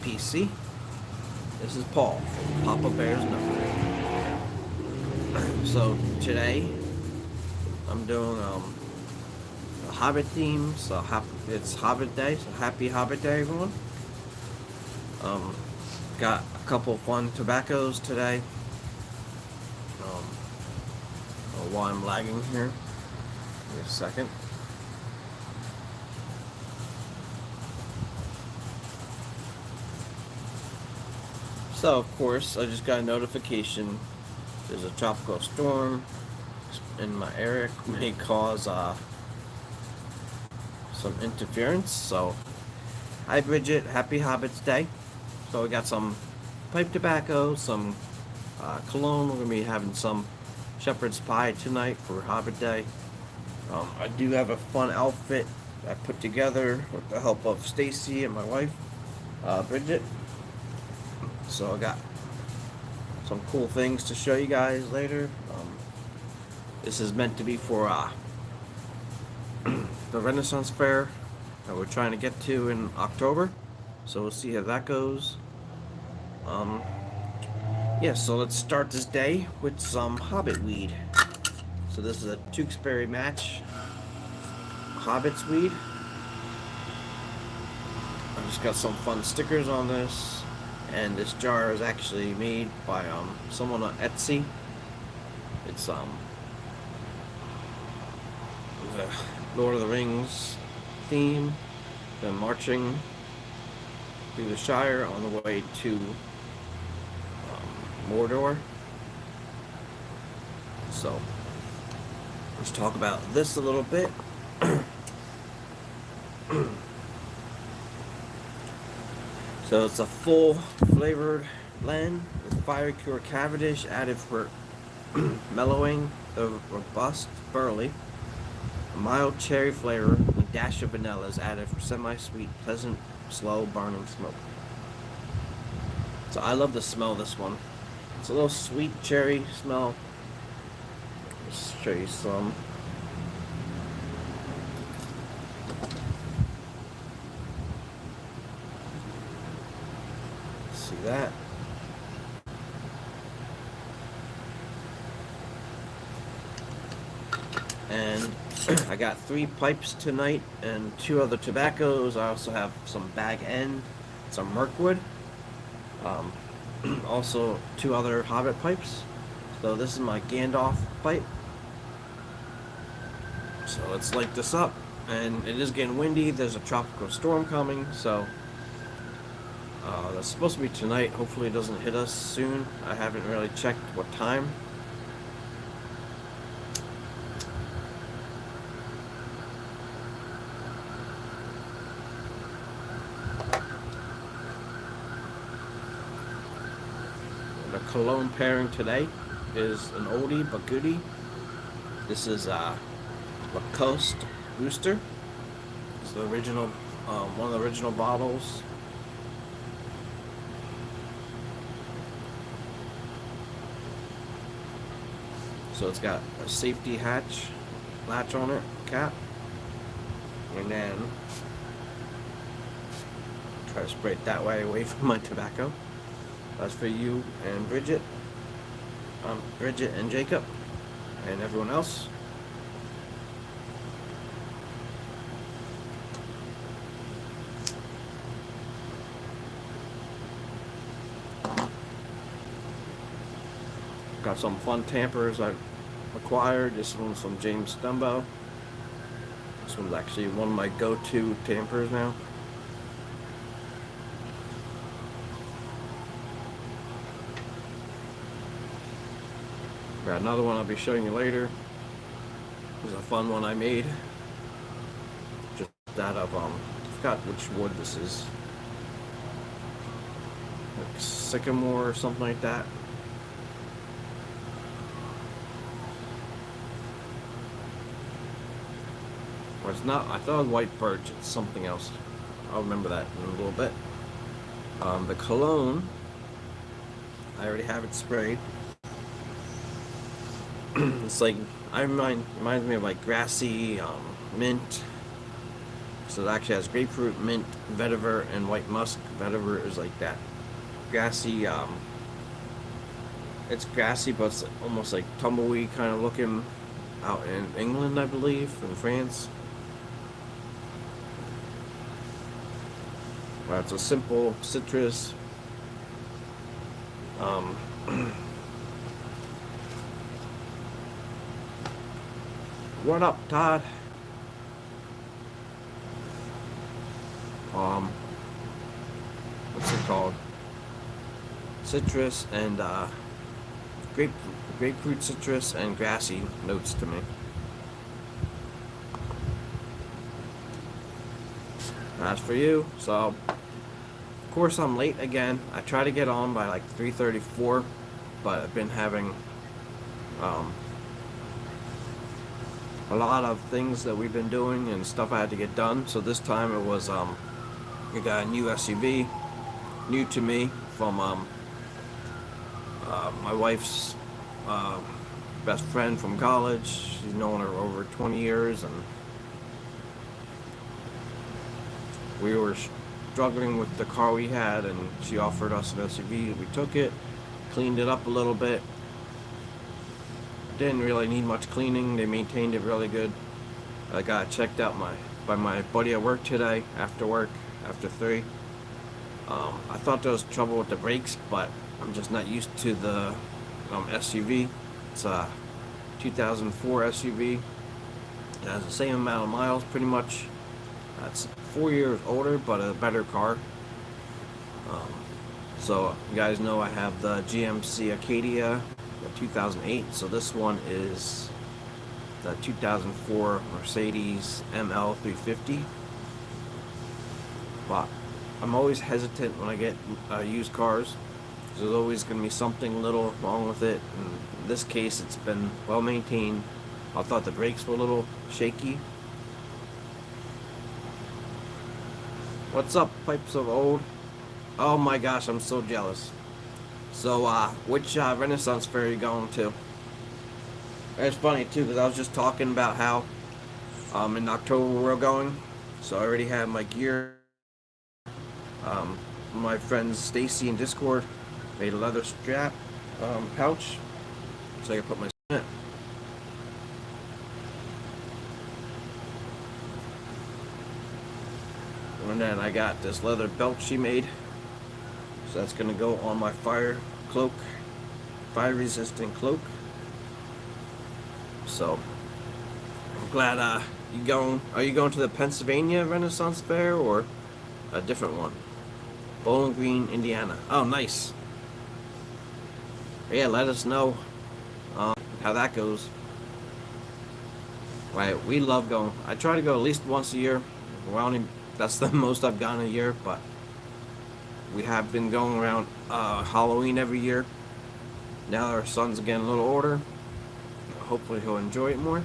PC. This is Paul from Papa Bear's Number. So today I'm doing a Hobbit theme. So it's Hobbit Day. So happy Hobbit Day, everyone. Um, got a couple fun tobaccos today. Um, while I'm lagging here, give me a second. So of course I just got a notification. There's a tropical storm in my area, may cause some interference. So, hi Bridget, happy Hobbit's Day. So we got some pipe tobacco, some cologne. We're gonna be having some shepherd's pie tonight for Hobbit Day. I do have a fun outfit I put together with the help of Stacy and my wife, Bridget. So I got some cool things to show you guys later. This is meant to be for the Renaissance Fair that we're trying to get to in October. So we'll see how that goes. Yeah, so let's start this day with some Hobbit weed. So this is a Tewksbury Match Hobbit's weed. I just got some fun stickers on this, and this jar is actually made by someone on Etsy. It's the Lord of the Rings theme. Been marching through the Shire on the way to Mordor. So let's talk about this a little bit. So it's a full flavored blend with fire cured Cavendish added for mellowing the robust burley. A mild cherry flavor and a dash of vanilla is added for semi-sweet, pleasant, slow burning smoke. So I love the smell of this one. It's a little sweet cherry smell. Let's show you some. See that? And I got 3 pipes tonight and 2 other tobaccos. I also have some Bag End, some Mirkwood. Also 2 other Hobbit pipes. So this is my Gandalf pipe. So let's light this up. And it is getting windy. There's a tropical storm coming. So that's supposed to be tonight. Hopefully it doesn't hit us soon. I haven't really checked what time. The Cologne pairing today is an oldie but goodie. This is Lacoste Booster. It's the original, one of the original bottles. So it's got a safety latch on it, cap, and then try to spray it that way away from my tobacco. That's for you and Bridget, Bridget and Jacob, and everyone else. Got some fun tampers I acquired. This one's from James Stumbo. This one's actually one of my go-to tampers now. Got another one I'll be showing you later. This is a fun one I made. Just out of I forgot which wood this is. Like sycamore or something like that. Or it's not, I thought it was white birch, it's something else. I'll remember that in a little bit. The cologne, I already have it sprayed. It's like, reminds me of like grassy, mint, So it actually has grapefruit, mint, vetiver, and white musk. Vetiver is like that grassy. It's grassy, but it's almost like tumbleweed kind of looking out in England, I believe, in France. Well, it's a simple citrus. Um, what up, Todd? What's it called? Citrus and grapefruit, citrus, and grassy notes to me. That's for you. So, of course, I'm late again. I try to get on by like 3:34, but I've been having a lot of things that we've been doing and stuff I had to get done. So this time it was we got a new SUV, new to me, from my wife's best friend from college. She's known her over 20 years, and we were struggling with the car we had, and she offered us an SUV. We took it, cleaned it up a little bit. Didn't really need much cleaning. They maintained it really good. I got checked out by my buddy at work today, after work, after 3. I thought there was trouble with the brakes, but I'm just not used to the SUV. It's a 2004 SUV. It has the same amount of miles, pretty much. It's 4 years older, but a better car. So you guys know I have the GMC Acadia, the 2008. So this one is the 2004 Mercedes ML350. But I'm always hesitant when I get used cars. There's always going to be something little wrong with it. In this case, it's been well maintained. I thought the brakes were a little shaky. What's up, Pipes of Old? Oh my gosh, I'm so jealous. So, which Renaissance fair are you going to? It's funny too, because I was just talking about how in October we're going. So I already have my gear. My friends Stacy in Discord made a leather strap pouch, so I can put my in it. And then I got this leather belt she made, so that's gonna go on my fire resistant cloak. So I'm glad are you going to the Pennsylvania Renaissance Fair or a different one? Bowling Green, Indiana. Oh, nice. Yeah, let us know how that goes. Right, we love going. I try to go at least once a year. That's the most I've gone a year, but we have been going around Halloween every year. Now our son's getting a little older. Hopefully he'll enjoy it more.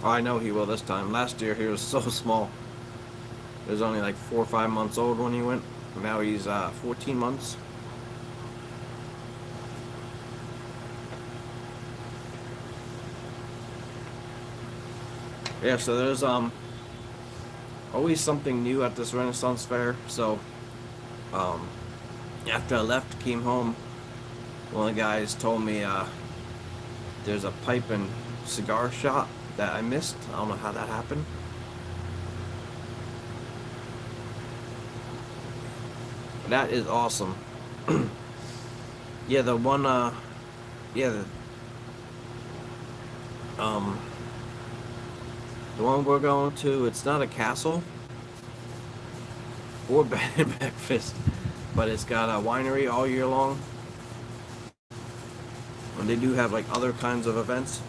Oh, I know he will this time. Last year he was so small. He was only like 4 or 5 months old when he went. Now he's 14 months. Yeah, so there's always something new at this Renaissance Fair. So after I left, came home, one of the guys told me there's a pipe and cigar shop that I missed. I don't know how that happened. That is awesome. Yeah, the one the one we're going to, it's not a castle or bed and breakfast, but it's got a winery all year long. And they do have like other kinds of events.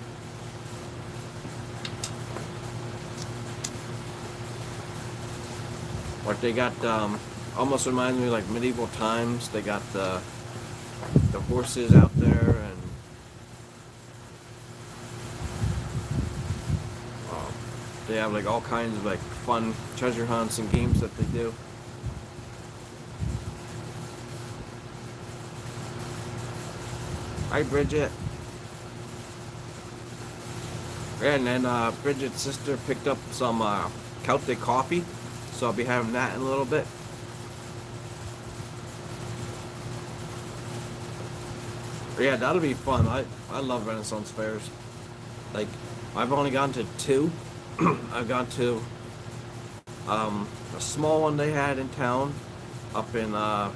Like they got almost reminds me of like medieval times. They got the horses out there, and they have like all kinds of like fun treasure hunts and games that they do. Hi, Bridget. And then Bridget's sister picked up some Celtic coffee, so I'll be having that in a little bit. But yeah, that'll be fun. I love Renaissance fairs. Like, I've only gone to two. I've gone to a small one they had in town, up in I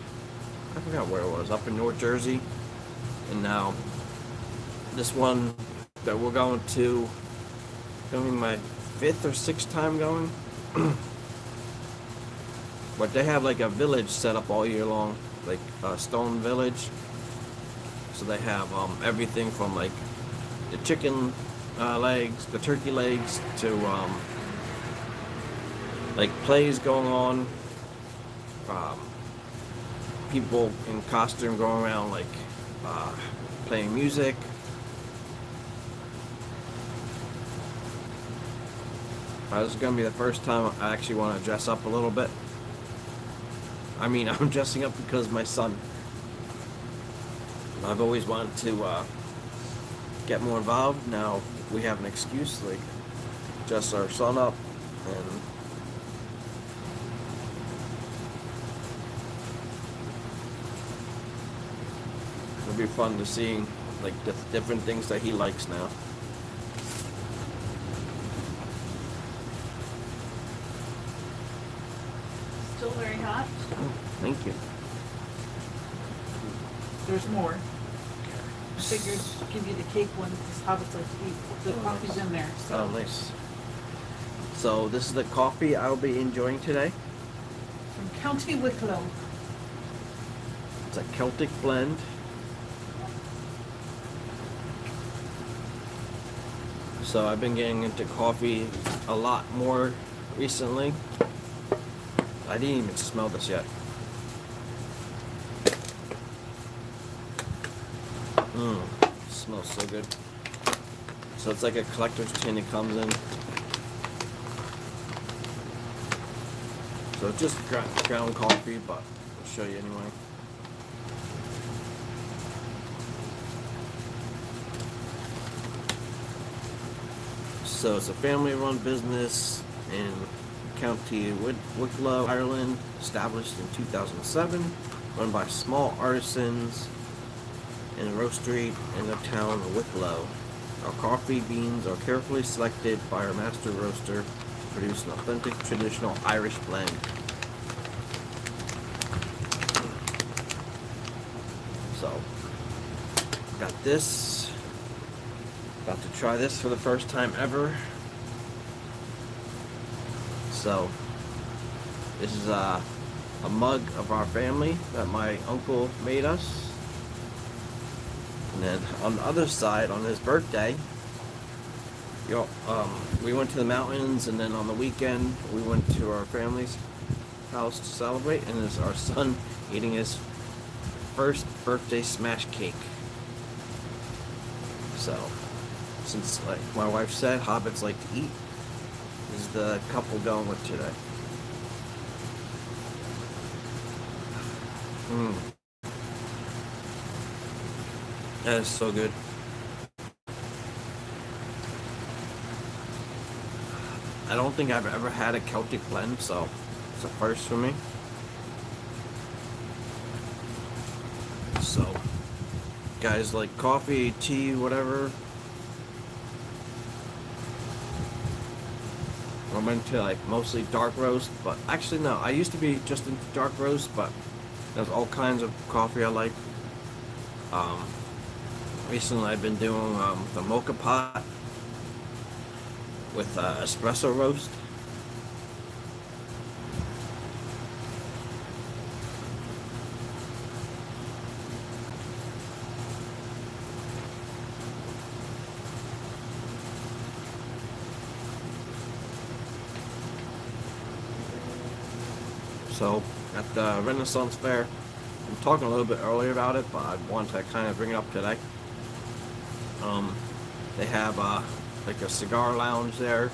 forgot where it was, up in North Jersey, and now this one that we're going to, gonna be my 5th or 6th time going. But they have like a village set up all year long, like a stone village. So they have everything from like the chicken legs, the turkey legs, to like plays going on, people in costume going around like playing music. This is gonna be the first time I actually want to dress up a little bit. I mean, I'm dressing up because my son. I've always wanted to get more involved. Now we have an excuse, like dress our son up, and it'll be fun to see like the different things that he likes now. Still very hot. Oh, thank you. There's more. I figured give you the cake one because hobbits like to eat. The coffee's in there. So. Oh, nice. So this is the coffee I'll be enjoying today. From County Wicklow. It's a Celtic blend. So I've been getting into coffee a lot more recently. I didn't even smell this yet. Smells so good. So it's like a collector's tin it comes in. So it's just ground coffee, but I'll show you anyway. So it's a family-run business in County Wicklow, Ireland, established in 2007, run by small artisans in a roastery in the town of Wicklow. Our coffee beans are carefully selected by our master roaster to produce an authentic traditional Irish blend. So, got this. About to try this for the first time ever. So, this is a mug of our family that my uncle made us. And then on the other side, on his birthday, we went to the mountains, and then on the weekend we went to our family's house to celebrate, and it's our son eating his first birthday smash cake. So, since like my wife said, hobbits like to eat, this is the couple going with today. That is so good. I don't think I've ever had a Celtic blend, so it's a first for me. So, guys like coffee, tea, whatever. I'm into like mostly dark roast, but actually no, I used to be just into dark roast, but there's all kinds of coffee I like. Recently I've been doing the mocha pot with espresso roast. So, at the Renaissance Fair, I'm talking a little bit earlier about it, but I want to kind of bring it up today. They have like a cigar lounge there.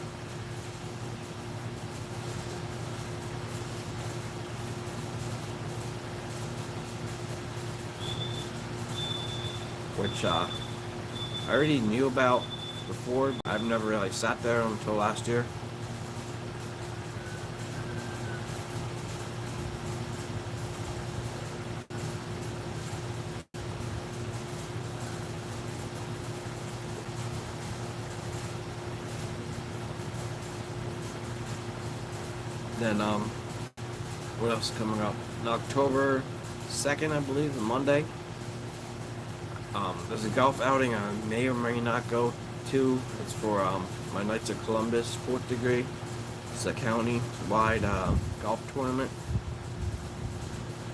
Which I already knew about before. I've never really sat there until last year. Then what else is coming up? On October 2nd, I believe, Monday. There's a golf outing I may or may not go to. It's for my Knights of Columbus 4th degree. It's a county-wide golf tournament.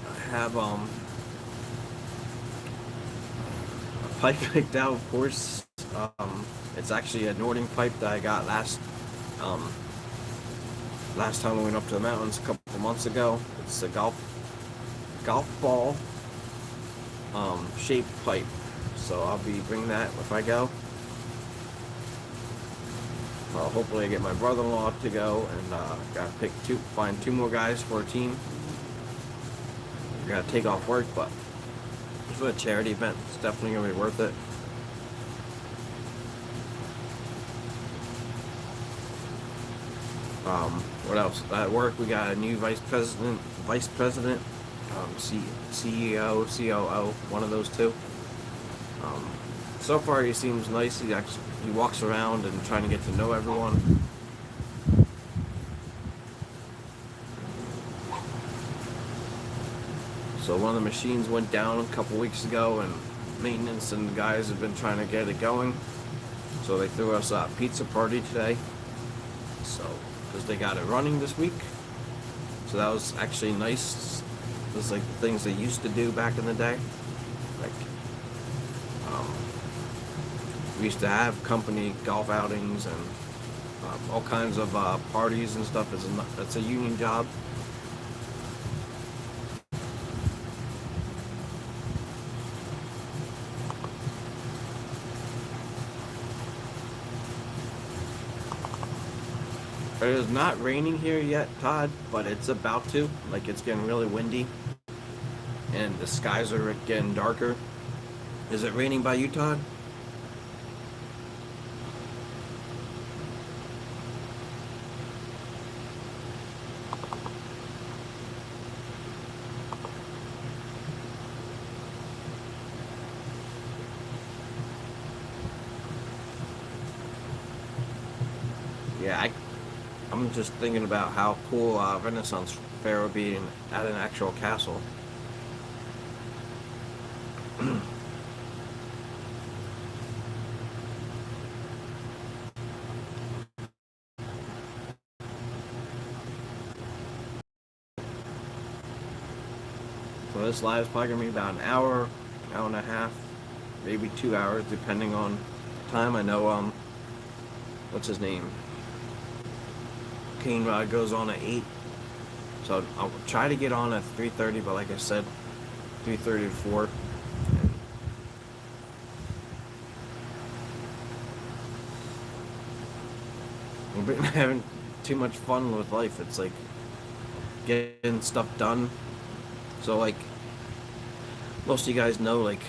I have a pipe picked out, of course. It's actually a Northern pipe that I got last time we went up to the mountains a couple months ago. It's a golf ball shaped pipe. So I'll be bringing that if I go. Hopefully I get my brother-in-law to go, and gotta find two more guys for a team. Gotta take off work, but it's a charity event. It's definitely gonna be worth it. What else? At work we got a new vice president, CEO, COO, one of those two. So far he seems nice. He walks around and trying to get to know everyone. So one of the machines went down a couple weeks ago, and maintenance and the guys have been trying to get it going. So they threw us a pizza party today. So, because they got it running this week. So that was actually nice. It was like the things they used to do back in the day. Like, we used to have company golf outings and all kinds of parties and stuff. It's a union job. It is not raining here yet, Todd, but it's about to. Like, it's getting really windy, and the skies are getting darker. Is it raining by you, Todd? Yeah, I'm just thinking about how cool Renaissance Fair would be at an actual castle. So this live is probably gonna be about an hour and a half, maybe 2 hours, depending on time. I know what's his name? Kane goes on at 8, so I'll try to get on at 3:30. But like I said, 3:30 to 4. I've been having too much fun with life. It's like getting stuff done. So like most of you guys know, like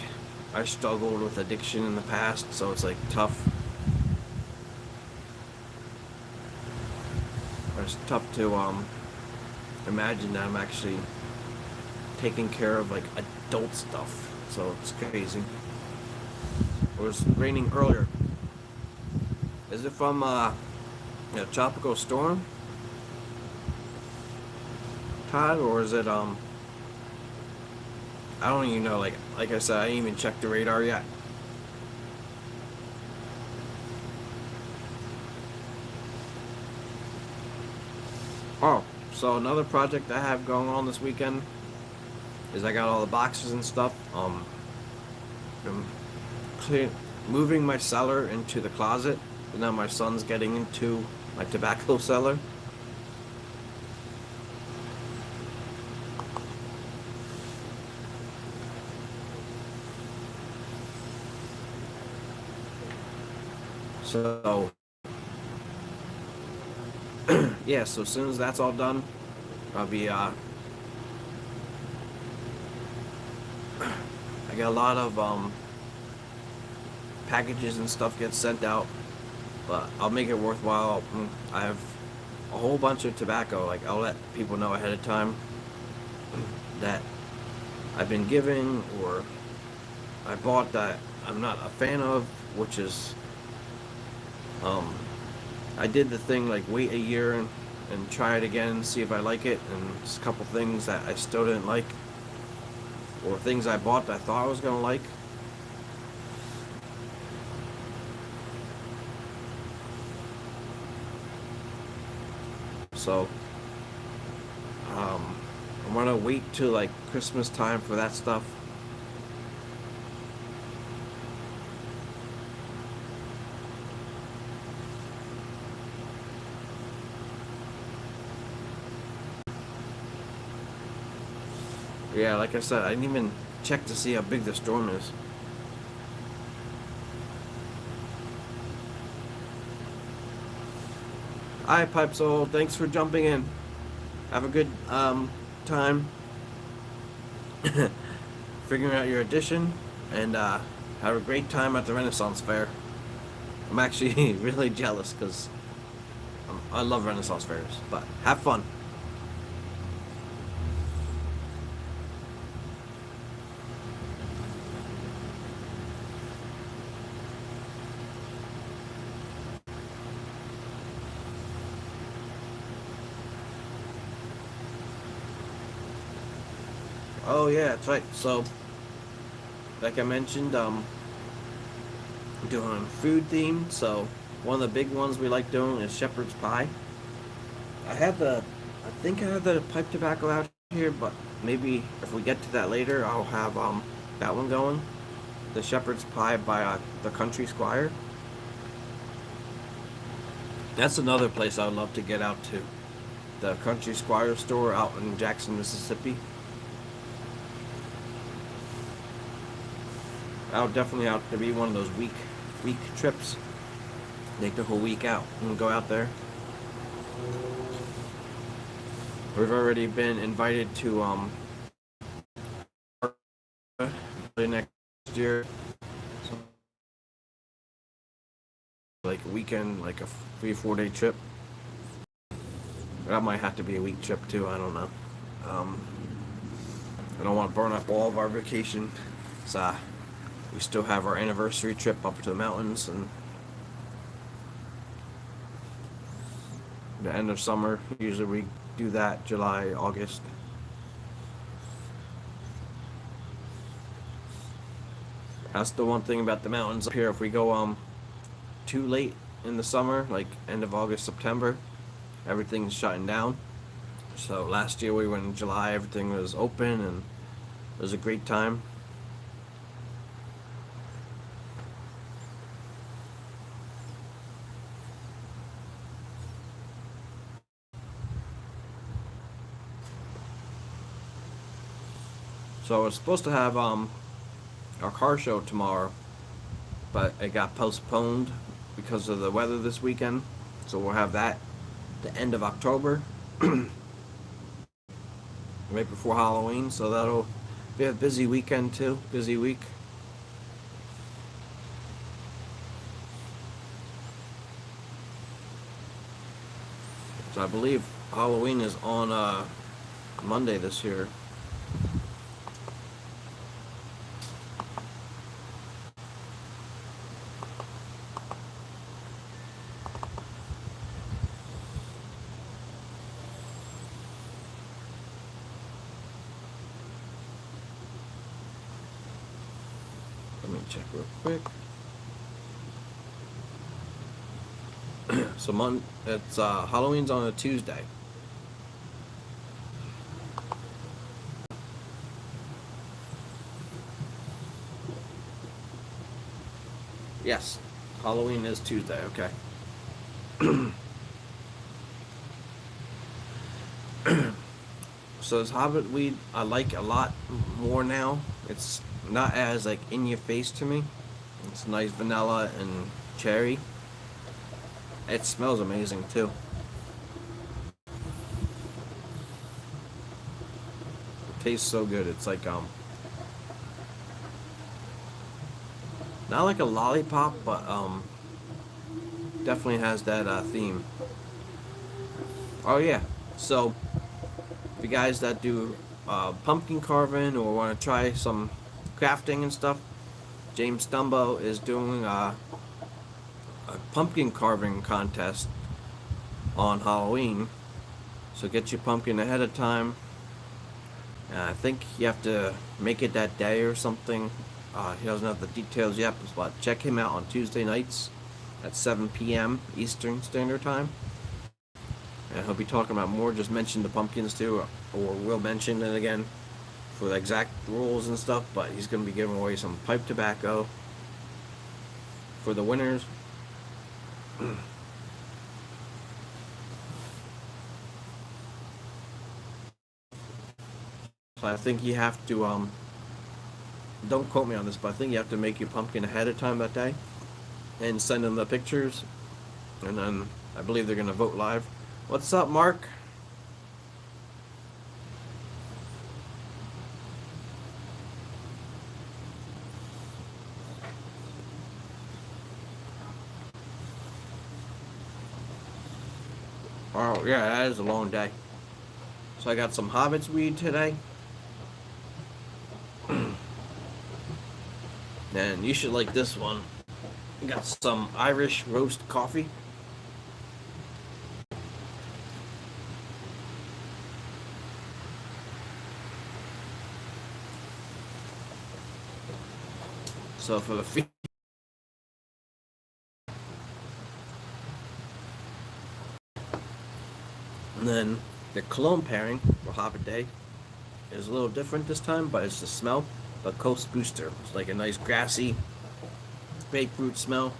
I struggled with addiction in the past, so it's like tough. It's tough to imagine that I'm actually taking care of like adult stuff. So it's crazy. It was raining earlier. Is it from a tropical storm, Todd, or is it I don't even know. Like I said, I didn't even check the radar yet. Oh, so another project I have going on this weekend is I got all the boxes and stuff. I'm moving my cellar into the closet, and now my son's getting into my tobacco cellar. So yeah, so as soon as that's all done, I'll be I got a lot of packages and stuff get sent out but I'll make it worthwhile. I have a whole bunch of tobacco. Like, I'll let people know ahead of time that I've been giving or I bought that I'm not a fan of, which is, I did the thing like wait a year and try it again, see if I like it, and there's a couple things that I still didn't like, or things I bought that I thought I was gonna like. So, I'm gonna wait till like Christmas time for that stuff. Yeah, like I said, I didn't even check to see how big the storm is. Hi, Pipe Soul. Thanks for jumping in. Have a good time figuring out your addition, and have a great time at the Renaissance Fair. I'm actually really jealous because I love Renaissance fairs, but have fun. Oh yeah, that's right. So, like I mentioned, doing food theme. So one of the big ones we like doing is shepherd's pie. I think I have the pipe tobacco out here, but maybe if we get to that later, I'll have that one going. The shepherd's pie by the Country Squire. That's another place I would love to get out to. The Country Squire store out in Jackson, Mississippi. That would definitely have to be one of those week trips. Take the whole week out and go out there. We've already been invited to next year, like a weekend, like a 3 or 4 day trip. That might have to be a week trip too. I don't know. I don't want to burn up all of our vacation. So we still have our anniversary trip up to the mountains and the end of summer. Usually we do that July, August. That's the one thing about the mountains up here. If we go too late in the summer, like end of August, September, everything's shutting down. So last year we went in July, everything was open and it was a great time. So I was supposed to have our car show tomorrow, but it got postponed because of the weather this weekend. So we'll have that the end of October, right before Halloween. So that'll be a busy weekend too. Busy week. So I believe Halloween is on Monday this year. Let me check real quick. So it's Halloween's on a Tuesday. Yes, Halloween is Tuesday. Okay. So this Hobbit weed I like a lot more now. It's not as like in your face to me. It's nice vanilla and cherry. It smells amazing too. It tastes so good. It's like not like a lollipop, but Definitely has that theme. Oh yeah. So, if you guys that do pumpkin carving or want to try some crafting and stuff, James Dumbo is doing a pumpkin carving contest on Halloween. So get your pumpkin ahead of time. I think you have to make it that day or something. He doesn't have the details yet, but check him out on Tuesday nights at 7 p.m. Eastern Standard Time. And he'll be talking about more. Just mention the pumpkins too, or we'll mention it again for the exact rules and stuff. But he's going to be giving away some pipe tobacco for the winners. So I think you have to don't quote me on this, but I think you have to make your pumpkin ahead of time that day and send them the pictures, and then I believe they're gonna vote live. What's up, Mark? Oh yeah, that is a long day. So I got some Hobbit's weed today. And you should like this one. Got some Irish roast coffee. So for the and then the Cologne pairing for Hobbit Day is a little different this time, but it's the smell. The Coast Booster. It's like a nice grassy grapefruit smell.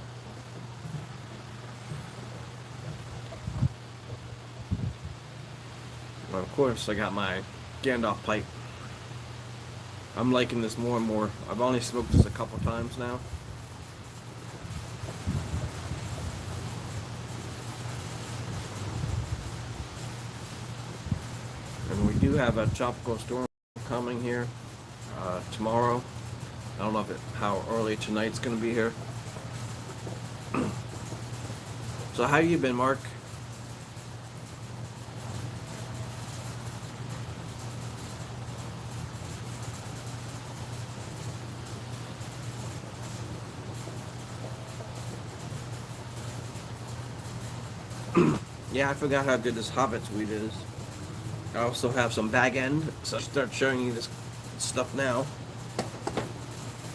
And of course, I got my Gandalf pipe. I'm liking this more and more. I've only smoked this a couple times now. And we do have a tropical storm coming here tomorrow. I don't know how early tonight's going to be here. So how you been, Mark? Yeah, I forgot how good this Hobbit's weed is. I also have some bag end, so I'll start showing you this stuff now.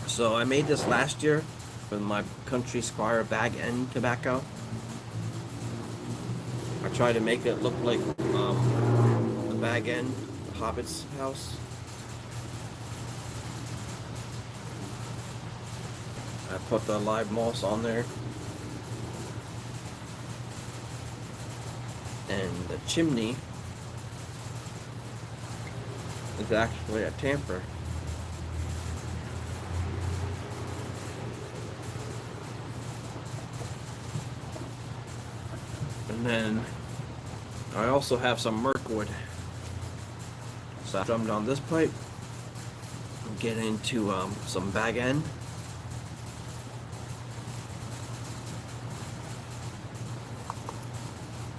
So I made this last year with my Country Squire bag end tobacco. I tried to make it look like the bag end, the Hobbit's house. I put the live moss on there. And the chimney is actually a tamper. And then I also have some Mirkwood. So I drummed on this pipe. Get into some bag end.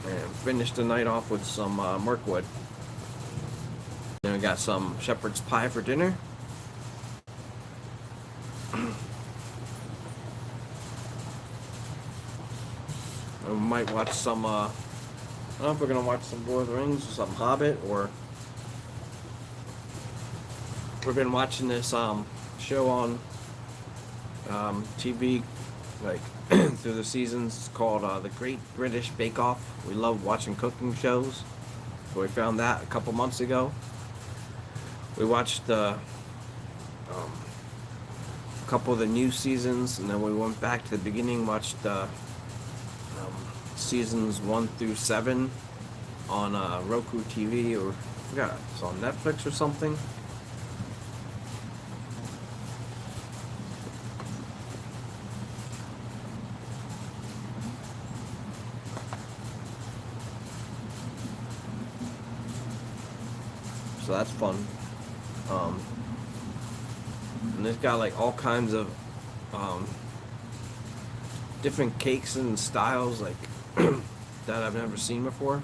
And finish the night off with some Mirkwood. Then we got some shepherd's pie for dinner. We might watch some, I don't know if we're going to watch some Lord of the Rings or some Hobbit, or we've been watching this show on TV, like through the seasons. It's called The Great British Bake Off. We love watching cooking shows, so we found that a couple months ago. We watched a couple of the new seasons, and then we went back to the beginning, watched seasons 1 through 7 on Roku TV, or I forgot, it's on Netflix or something. So that's fun. And it's got like all kinds of different cakes and styles like that I've never seen before.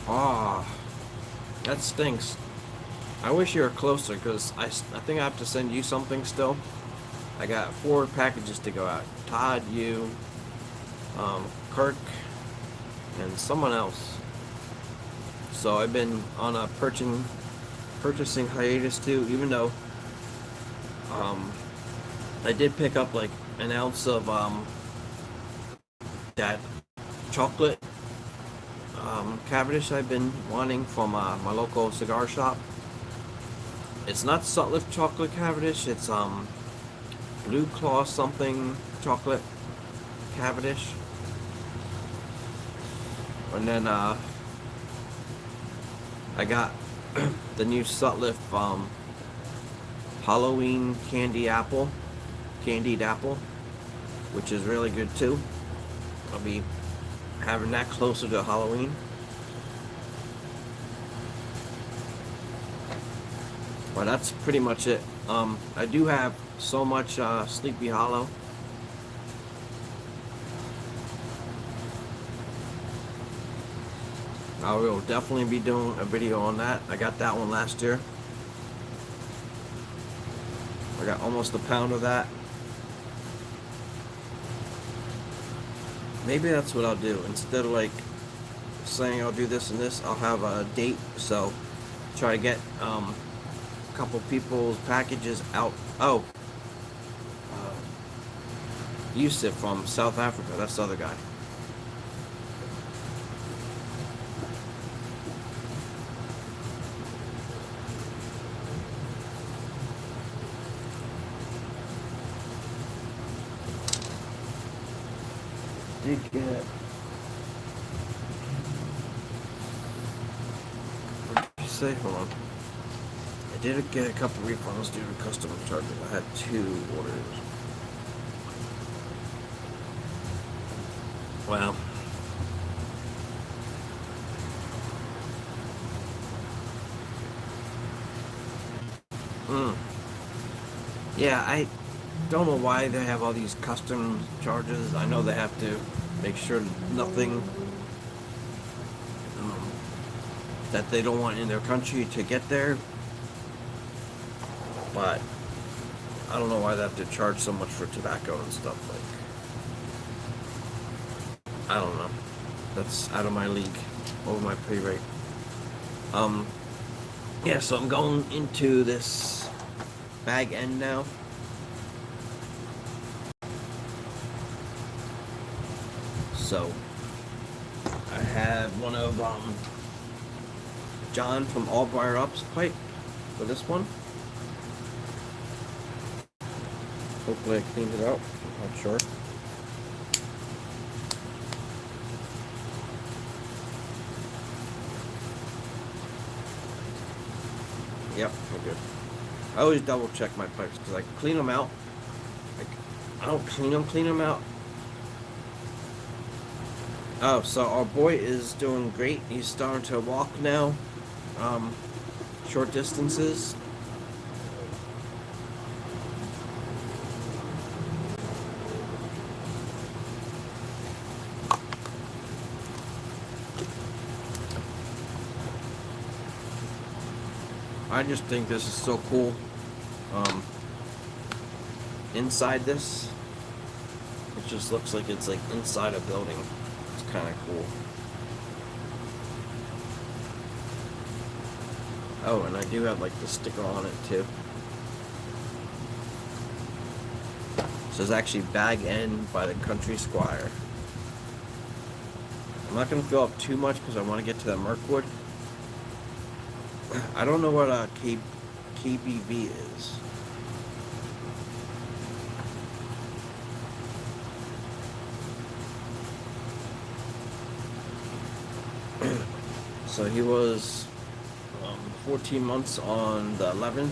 Ah, that stinks. I wish you were closer because I think I have to send you something still. I got 4 packages to go out. Todd, you, Kirk, and someone else. So I've been on a purchasing hiatus too, even though I did pick up like an ounce of that chocolate Cavendish I've been wanting from my local cigar shop. It's not Sutliff chocolate Cavendish, it's Blue Claw something chocolate Cavendish. And then I got the new Sutliff Halloween candied apple, which is really good too. I'll be having that closer to Halloween. Well, that's pretty much it. I do have so much Sleepy Hollow. I will definitely be doing a video on that. I got that one last year. I got almost a pound of that. Maybe that's what I'll do. Instead of like saying I'll do this and this, I'll have a date. So try to get a couple people's packages out. Oh, Yusuf from South Africa. That's the other guy. Did get, what did you say? Hold on. I did get a couple refunds due to customer charges. I had 2 orders. Wow. Yeah, I don't know why they have all these custom charges. I know they have to make sure nothing that they don't want in their country to get there. But I don't know why they have to charge so much for tobacco and stuff. Like, I don't know. That's out of my league, over my pay rate. Yeah, so I'm going into this bag end now. So I had one of John from All Briar Up's pipe for this one. Hopefully I cleaned it out. I'm not sure. Yep, we're good. I always double check my pipes because I clean them out. Like, I don't clean them out. Oh, so our boy is doing great. He's starting to walk now. Short distances. I just think this is so cool. Inside this, it just looks like it's like inside a building. It's kind of cool. Oh, and I do have like the sticker on it too. So it's actually Bag End by the Country Squire. I'm not going to fill up too much because I want to get to that Mirkwood. I don't know what a KBV is. So he was 14 months on the 11th.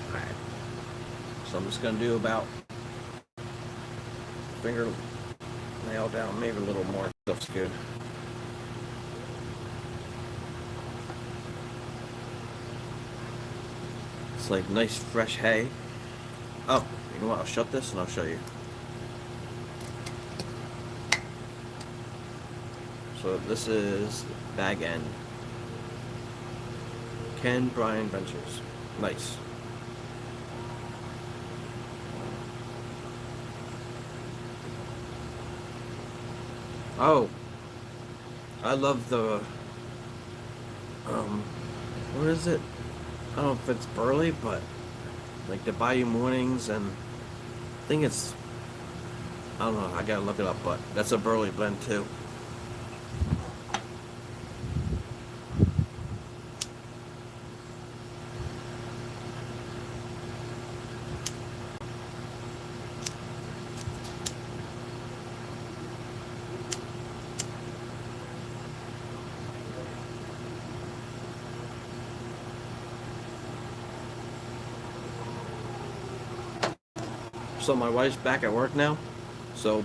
Alright. So I'm just going to do about finger nail down, maybe a little more. Stuff's good. It's like nice fresh hay. Oh, you know what? I'll shut this and I'll show you. So this is Bag End. Ken Bryan Ventures. Nice. Oh, I love the what is it? I don't know if it's Burley, but like the Bayou Mornings, and I think it's, I don't know, I gotta look it up, but that's a Burley blend too. So my wife's back at work now, so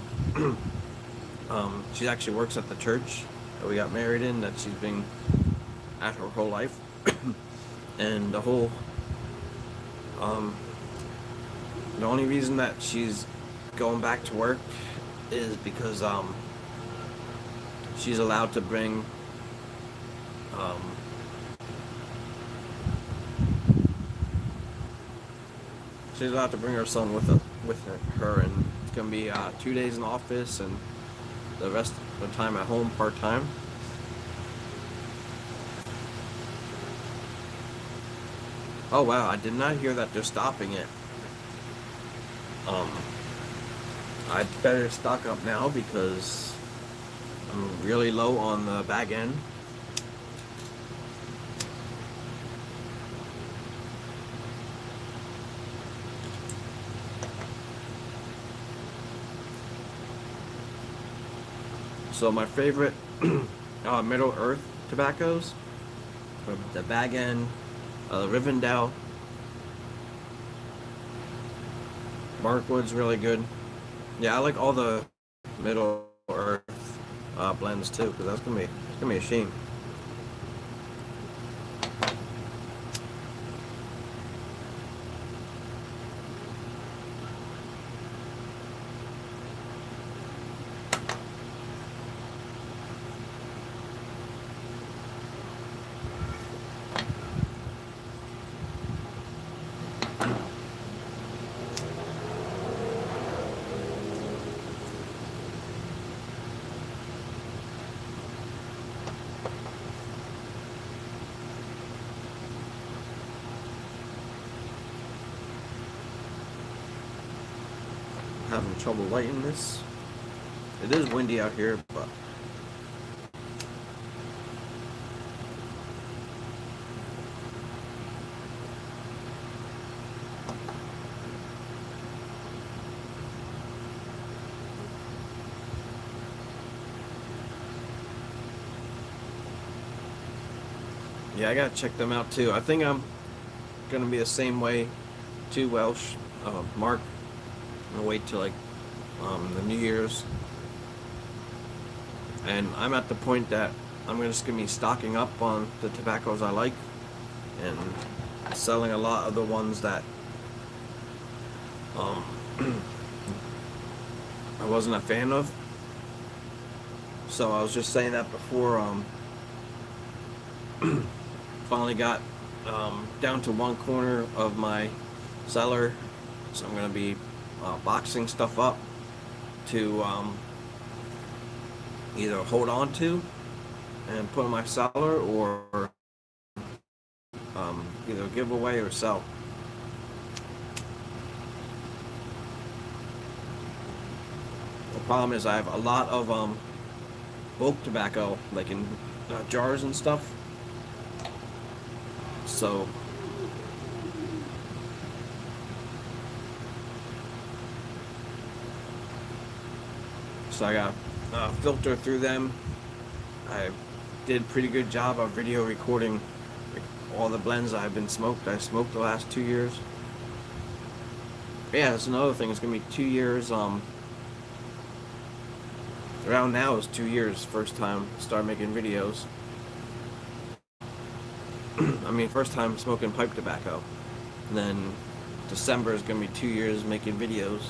she actually works at the church that we got married in, that she's been at her whole life. And the only reason that she's going back to work is because she's allowed to bring she's allowed to bring her son with her, and it's gonna be 2 days in office and the rest of the time at home, part time. Oh wow, I did not hear that they're stopping it. I'd better stock up now because I'm really low on the Bag End. So my favorite Middle Earth tobaccos are the Bag End, the Rivendell, Markwood's really good. Yeah, I like all the Middle Earth blends too, because it's gonna be a shame. Having trouble lighting this. It is windy out here, but yeah, I gotta check them out too. I think I'm gonna be the same way too, Welsh. Mark, I'm gonna wait till like the New Year's, and I'm at the point that I'm just gonna be stocking up on the tobaccos I like and selling a lot of the ones that I wasn't a fan of. So I was just saying that before finally got down to one corner of my cellar, so I'm gonna be boxing stuff up to either hold on to and put in my cellar, or either give away or sell. The problem is I have a lot of bulk tobacco, like in jars and stuff. So So I got filter through them. I did a pretty good job of video recording all the blends I've been smoked. I smoked the last 2 years. Yeah, that's another thing. It's gonna be 2 years. Around now is 2 years. First time I started making videos. I mean, first time smoking pipe tobacco. And then December is gonna be 2 years making videos.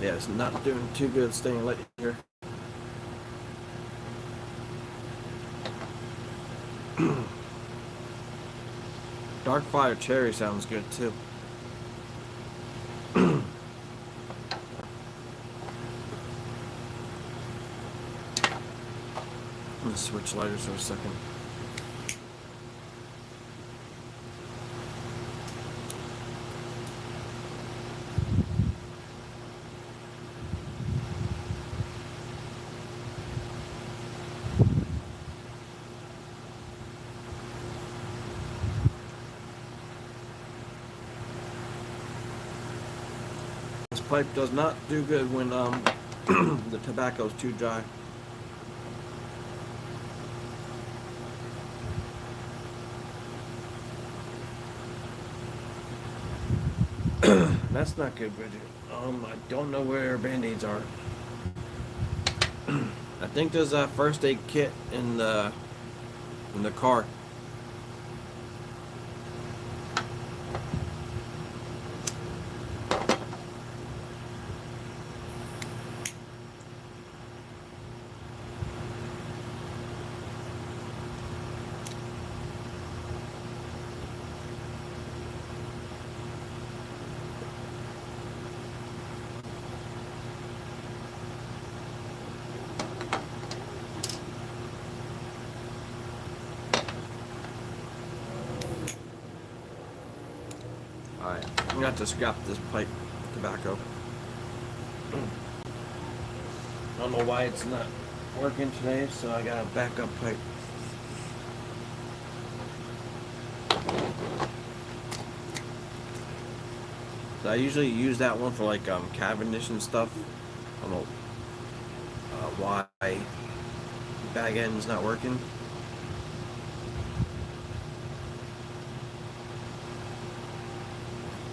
Yeah, it's not doing too good staying lit here. Dark Fire Cherry sounds good too. I'm gonna switch lighters for a second. This pipe does not do good when the tobacco's too dry. That's not good, Bridget. I don't know where band-aids are. I think there's a first aid kit in the car. Alright, I'm gonna have to scrap this pipe tobacco. I don't know why it's not working today, so I got a backup pipe. So I usually use that one for like Cavendish and stuff. I don't know why the bag end's not working.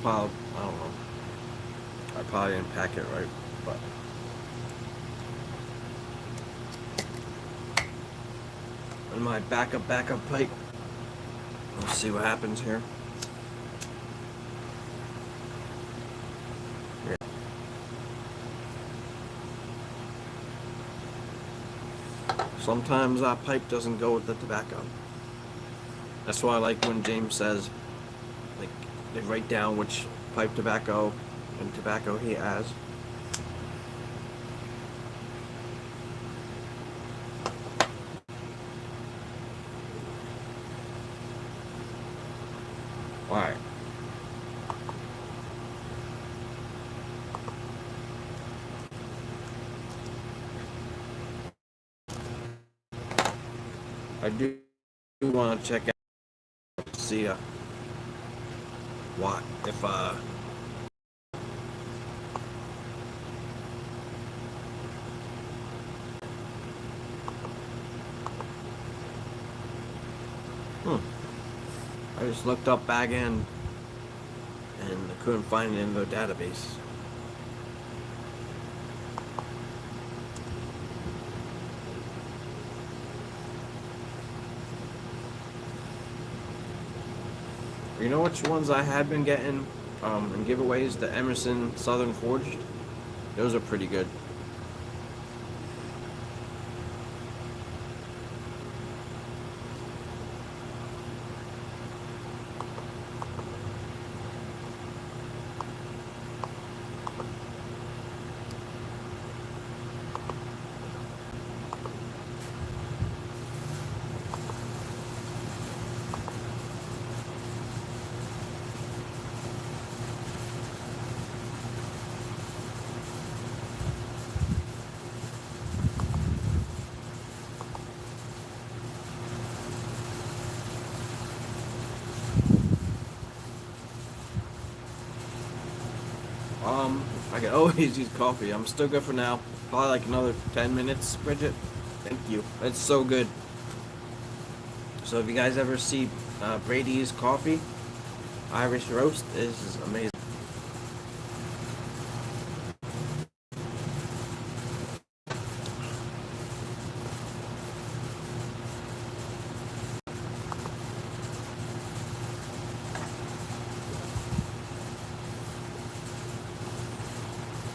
Well, I don't know. I probably didn't pack it right, but and my backup pipe. Let's see what happens here. Yeah. Sometimes that pipe doesn't go with the tobacco. That's why I like when James says, like, they write down which pipe tobacco and tobacco he has. Alright. I do want to check out, see what if I just looked up bag end and I couldn't find it in the database. You know which ones I had been getting in giveaways? The Emerson Southern Forged. Those are pretty good. I can always use coffee. I'm still good for now. Probably like another 10 minutes, Bridget. Thank you. It's so good. So if you guys ever see Brady's coffee, Irish roast is amazing.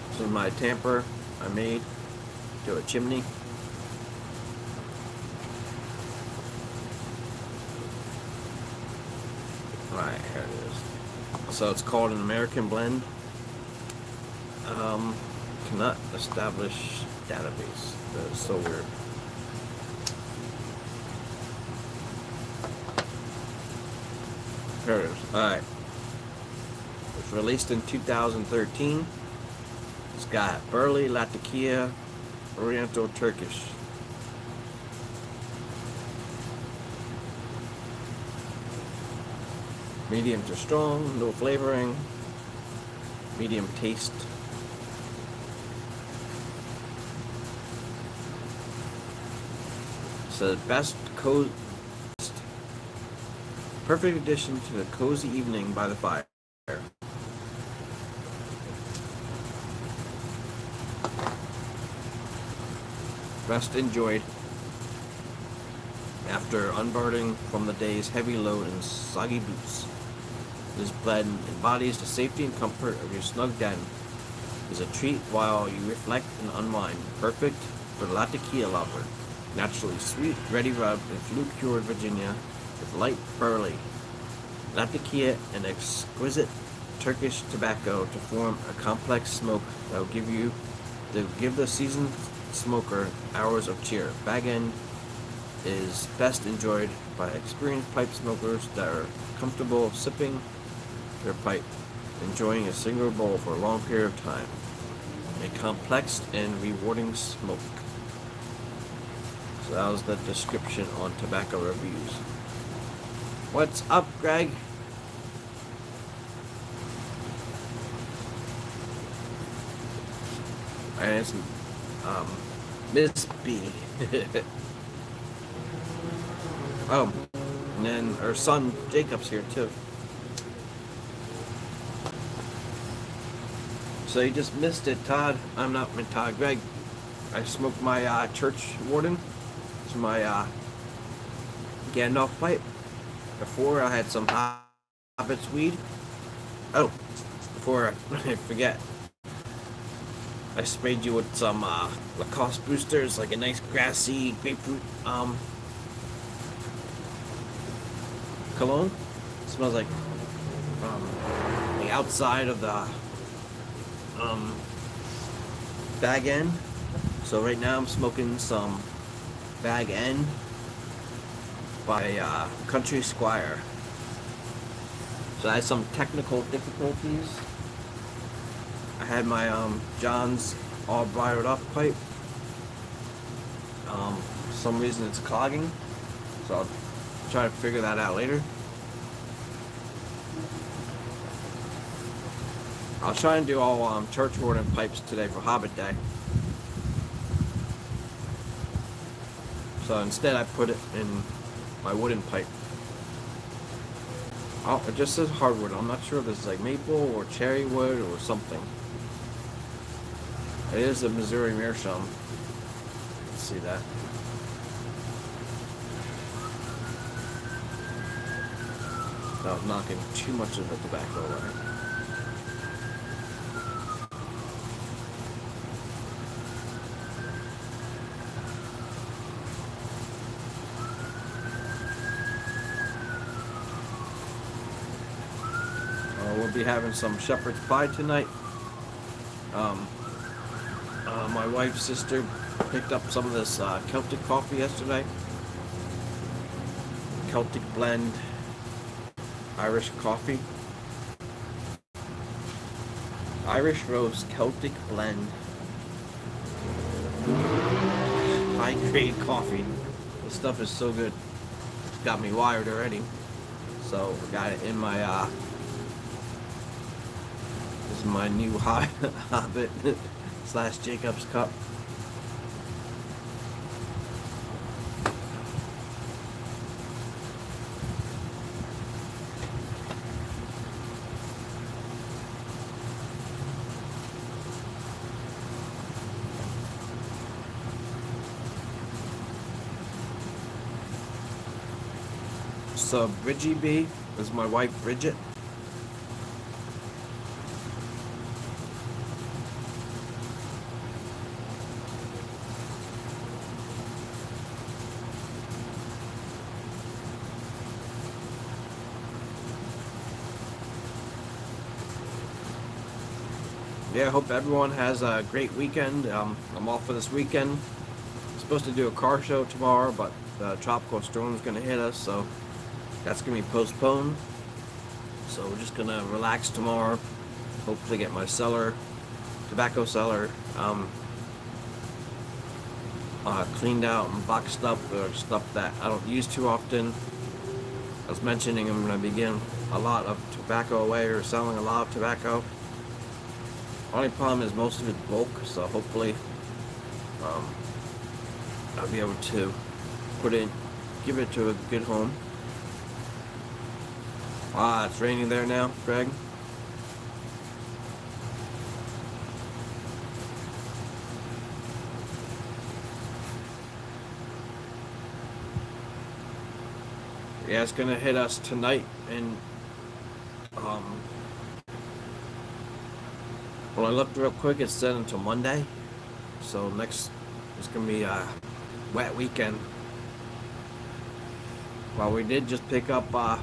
This is my tamper I made to a chimney. Alright, here it is. So it's called an American blend. Cannot establish database. That is so weird. Here it is. Alright. It was released in 2013. It's got Burley, Latakia, Oriental Turkish. Medium to strong, no flavoring, medium taste. So perfect addition to the cozy evening by the fire. Best enjoyed after unburdening from the day's heavy load and soggy boots. This blend embodies the safety and comfort of your snug den. Is a treat while you reflect and unwind. Perfect for the Latakia lover. Naturally sweet, ready rubbed in flue-cured Virginia with light burley. Latakia and exquisite Turkish tobacco to form a complex smoke that will give the seasoned smoker hours of cheer. Bag end is best enjoyed by experienced pipe smokers that are comfortable sipping their pipe, enjoying a single bowl for a long period of time. A complex and rewarding smoke. So that was the description on tobacco reviews. What's up, Greg? And it's Miss B. Oh, and then her son Jacob's here too. So you just missed it, Todd. I'm not Todd. Greg. I smoked my church warden. It's my Gandalf pipe. Before I had some Hobbit's weed. Oh, before I forget, I sprayed you with some Lacoste boosters, like a nice grassy grapefruit cologne. It smells like the outside of the bag end. So right now I'm smoking some bag end by Country Squire. So I had some technical difficulties. I had my John's all bridled up pipe. For some reason it's clogging, so I'll try to figure that out later. I'll try and do all church warden pipes today for Hobbit Day. So instead I put it in my wooden pipe. Oh, it just says hardwood. I'm not sure if this is like maple or cherry wood or something. It is a Missouri Meerschaum. Let's see that. Without knocking too much of the tobacco away. We'll be having some shepherd's pie tonight. My wife's sister picked up some of this Celtic coffee yesterday. Celtic blend Irish coffee. Irish roast Celtic blend. High grade coffee. This stuff is so good. It's got me wired already. So I got it in my This is my new Hobbit slash Jacob's cup. So Bridgie B is my wife Bridget. Yeah, I hope everyone has a great weekend. I'm off for this weekend. I'm supposed to do a car show tomorrow, but the tropical storm is going to hit us, so that's going to be postponed. So we're just going to relax tomorrow. Hopefully get my tobacco cellar, cleaned out and boxed up, or stuff that I don't use too often. I was mentioning I'm going to begin a lot of tobacco away, or selling a lot of tobacco. Only problem is most of it's bulk, so hopefully I'll be able to give it to a good home. It's raining there now, Greg. Yeah, it's gonna hit us tonight, and when I looked real quick, it said until Monday. So it's gonna be a wet weekend. Well, we did just pick up a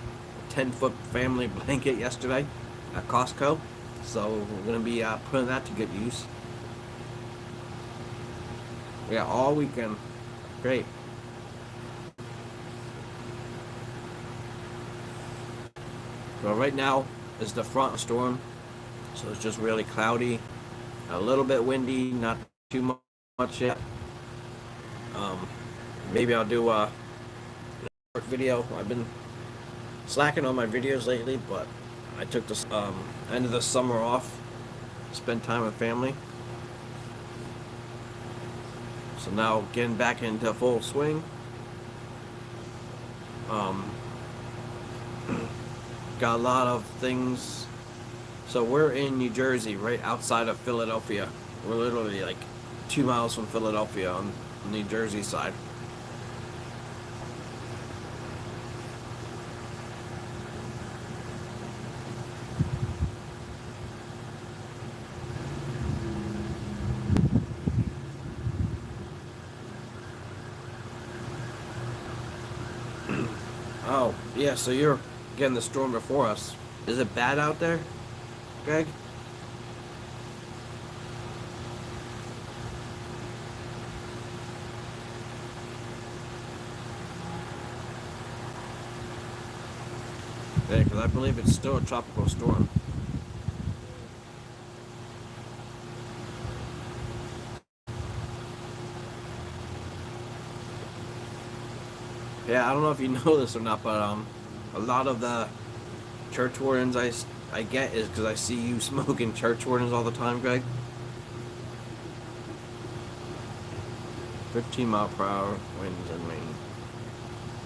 10-foot family blanket yesterday at Costco, so we're gonna be putting that to good use. Yeah, all weekend. Great. Well, right now is the front storm, so it's just really cloudy, a little bit windy, not too much yet. Maybe I'll do a short video. I've been slacking on my videos lately, but I took the end of the summer off, spend time with family. So now getting back into full swing. Got a lot of things. So we're in New Jersey, right outside of Philadelphia. We're literally like 2 miles from Philadelphia on the New Jersey side. Oh, yeah, so you're getting the storm before us. Is it bad out there, Greg? Yeah, because I believe it's still a tropical storm. Yeah, I don't know if you know this or not, but a lot of the church wardens I get is because I see you smoking church wardens all the time, Greg. 15-mile-per-hour winds and rain.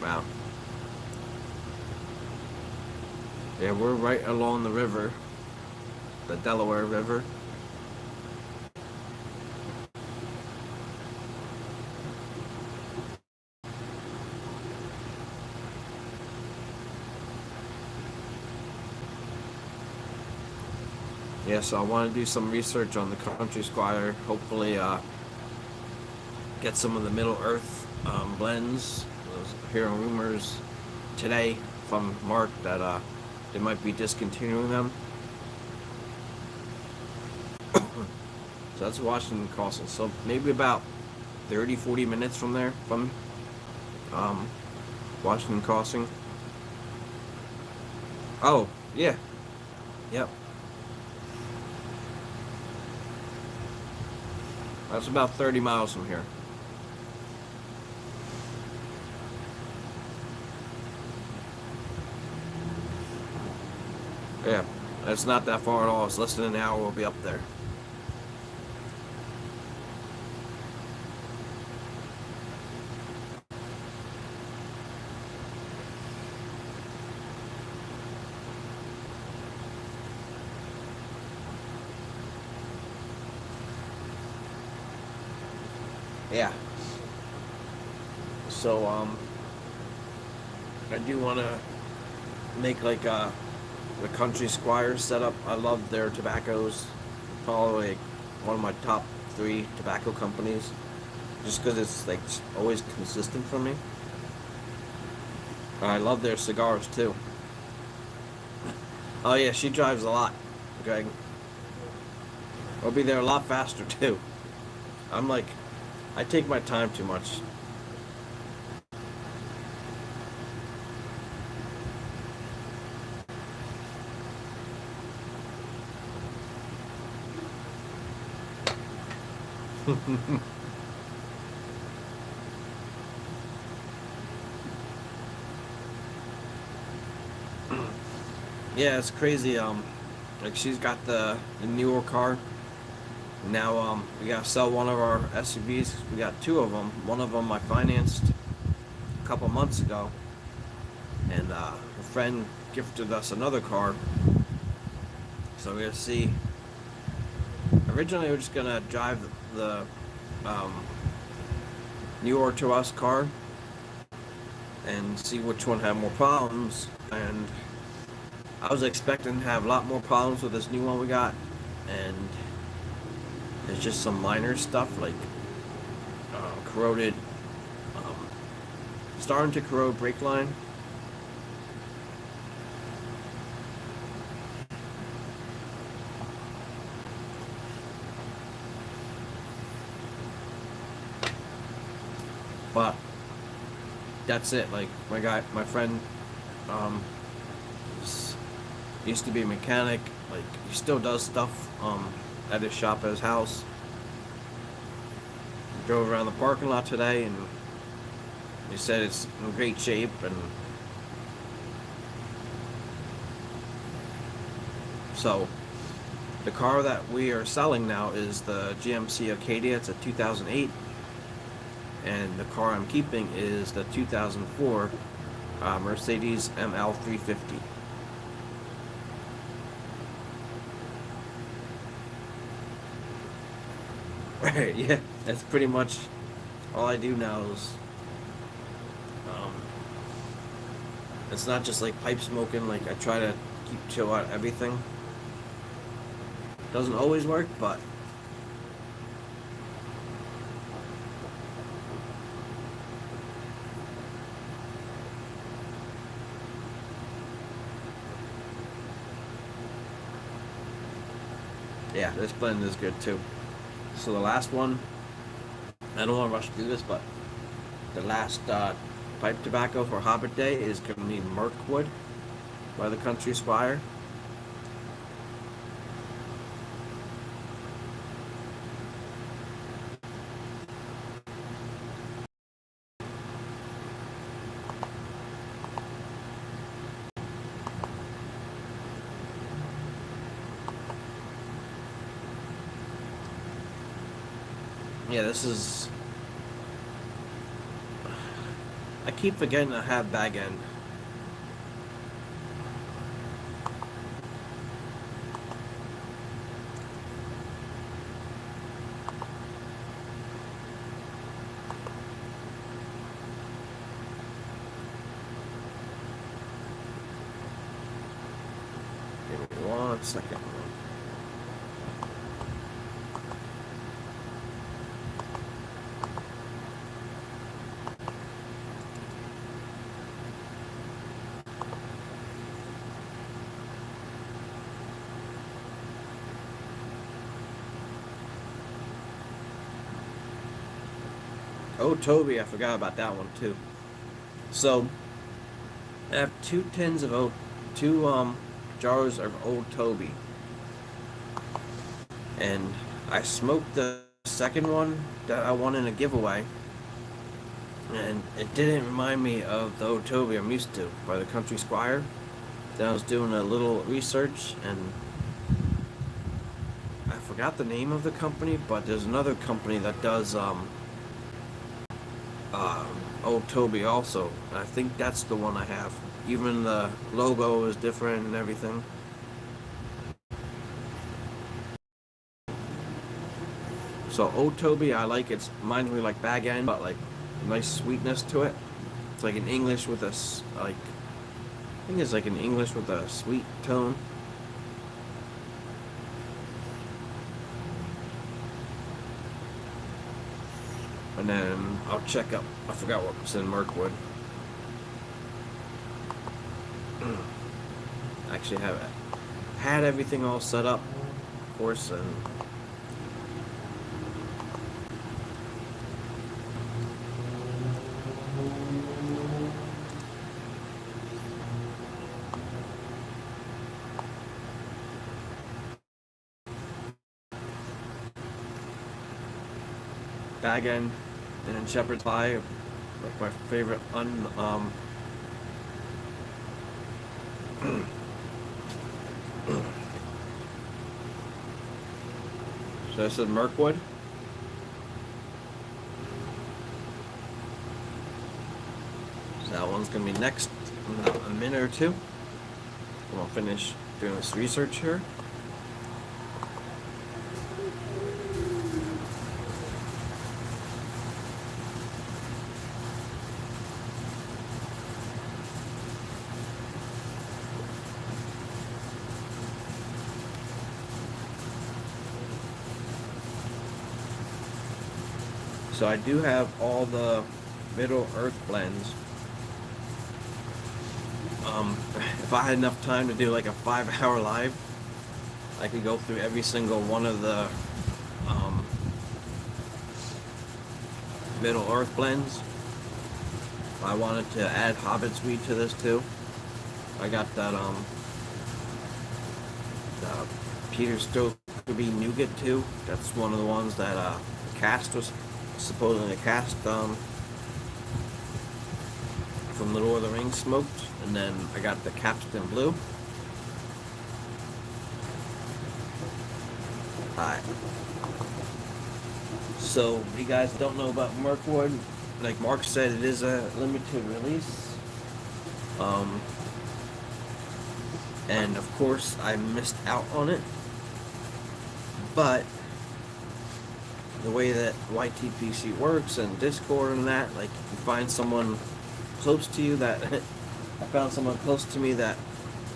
Wow. Yeah, we're right along the river, the Delaware River. Yeah, so I want to do some research on the Country Squire. Hopefully, get some of the Middle Earth blends. I was hearing rumors today from Mark that they might be discontinuing them. So that's Washington Crossing. So maybe about 30-40 minutes from there, from Washington Crossing. Oh, yeah. Yep. That's about 30 miles from here. Yeah. It's not that far at all. It's less than an hour. We'll be up there. Yeah. So I do want to make like the Country Squire setup. I love their tobaccos. Probably like one of my top 3 tobacco companies, just because it's like always consistent for me. I love their cigars too. Oh yeah, she drives a lot, Greg. I'll be there a lot faster too. I'm like, I take my time too much. Yeah, it's crazy. Like she's got the newer car. Now we gotta sell one of our SUVs. We got 2 of them. One of them I financed a couple months ago, and a friend gifted us another car. So we're gonna see. Originally, we were just gonna drive the um, newer to us car and see which one had more problems. And I was expecting to have a lot more problems with this new one we got, and it's just some minor stuff like corroded, um, starting to corrode brake line. But that's it. Like my friend, um, used to be a mechanic. Like he still does stuff at his shop at his house. Drove around the parking lot today, and he said it's in great shape. And so the car that we are selling now is the GMC Acadia. It's a 2008, and the car I'm keeping is the 2004 Mercedes ML350. Right, yeah, that's pretty much all I do now is, um, it's not just like pipe smoking, like I try to keep chill out everything. Doesn't always work, but yeah, this blend is good too. So the last one, I don't want to rush through this, but the last pipe tobacco for Hobbit Day is going to be Mirkwood by the Country Squire. Yeah, this is... I keep forgetting to have bag end. Give me 1 second. Oh, Toby, I forgot about that one too. So, I have 2 tins of two jars of Old Toby, and I smoked the second one that I won in a giveaway, and it didn't remind me of the Old Toby I'm used to by the Country Squire. Then I was doing a little research, and I forgot the name of the company, but there's another company that does Old Toby also. I think that's the one I have. Even the logo is different and everything. So Old Toby, I like. It reminds me like Bag End, but like nice sweetness to it. It's like an English with a like. I think it's like an English with a sweet tone. And then I'll check up. I forgot what was in Mirkwood. Actually, had everything all set up, of course, and Bag End and Shepherd's Pie, like my favorite so I said Mirkwood. So that one's gonna be next in about a minute or two. I'm gonna finish doing this research here. So I do have all the Middle Earth blends. If I had enough time to do like a 5-hour live, I could go through every single one of the Middle Earth blends. I wanted to add Hobbit's weed to this too. I got that Peter Stokerby Nougat too. That's one of the ones that cast was supposedly cast from the Lord of the Rings smoked, and then I got the Capstan Blue. Alright. So, if you guys don't know about Mirkwood, like Mark said, it is a limited release. And of course, I missed out on it. But the way that YTPC works and Discord and that, like, you find someone close to you that I found someone close to me that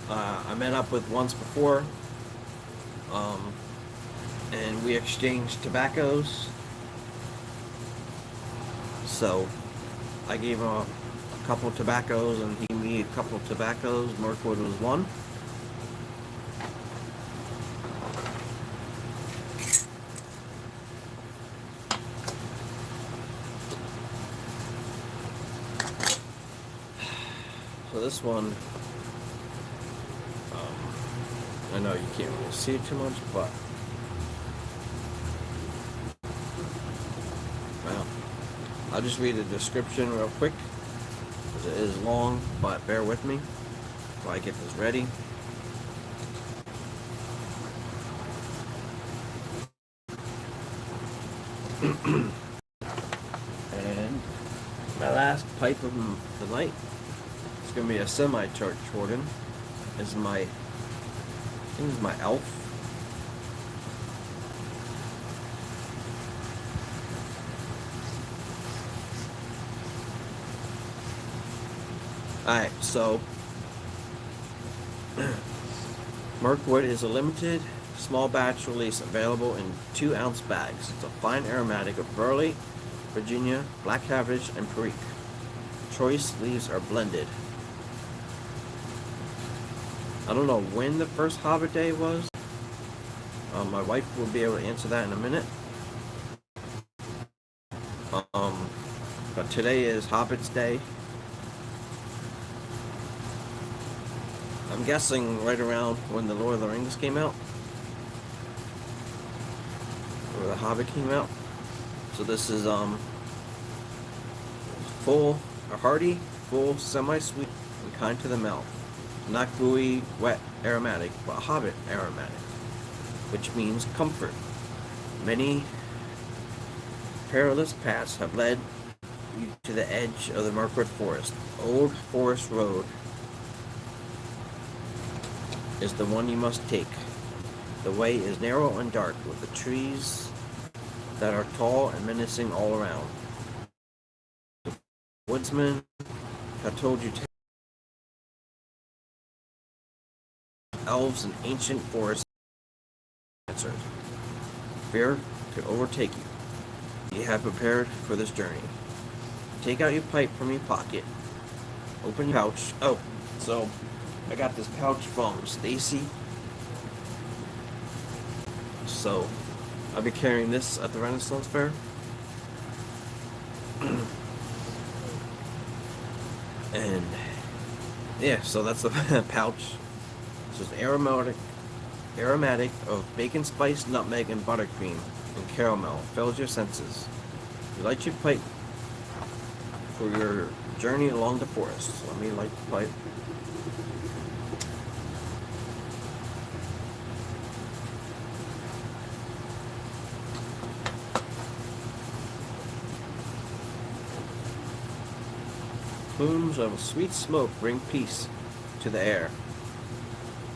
I met up with once before, and we exchanged tobaccos. So I gave him a couple of tobaccos, and he me a couple of tobaccos. Mirkwood was one. So this one, I know you can't really see it too much, but well, I'll just read the description real quick, because it is long, but bear with me while I get this ready. And my last pipe of the night, it's gonna be a semi-church warden. This is my, I think this is my elf. Alright, so Mirkwood is a limited small batch release available in 2-ounce bags. It's a fine aromatic of burley, Virginia, black cabbage, and perique. Choice leaves are blended. I don't know when the first Hobbit day was. My wife will be able to answer that in a minute. But today is Hobbit's Day. I'm guessing right around when the Lord of the Rings came out, or the Hobbit came out. So this is full, or hearty, full, semi-sweet, and kind to the mouth. Not gooey, wet aromatic, but Hobbit aromatic, which means comfort. Many perilous paths have led you to the edge of the Mirkwood Forest. Old Forest Road is the one you must take. The way is narrow and dark, with the trees that are tall and menacing all around. Woodsmen have told you elves and ancient forests answered. Fear could overtake you. You have prepared for this journey. Take out your pipe from your pocket. Open your pouch. Oh, so I got this pouch from Stacy. So I'll be carrying this at the Renaissance Fair. And yeah, so that's the pouch. It's just aromatic of bacon spice, nutmeg, and buttercream and caramel. Fills your senses. You light your pipe for your journey along the forest. So let me light the pipe. Plumes of sweet smoke bring peace to the air.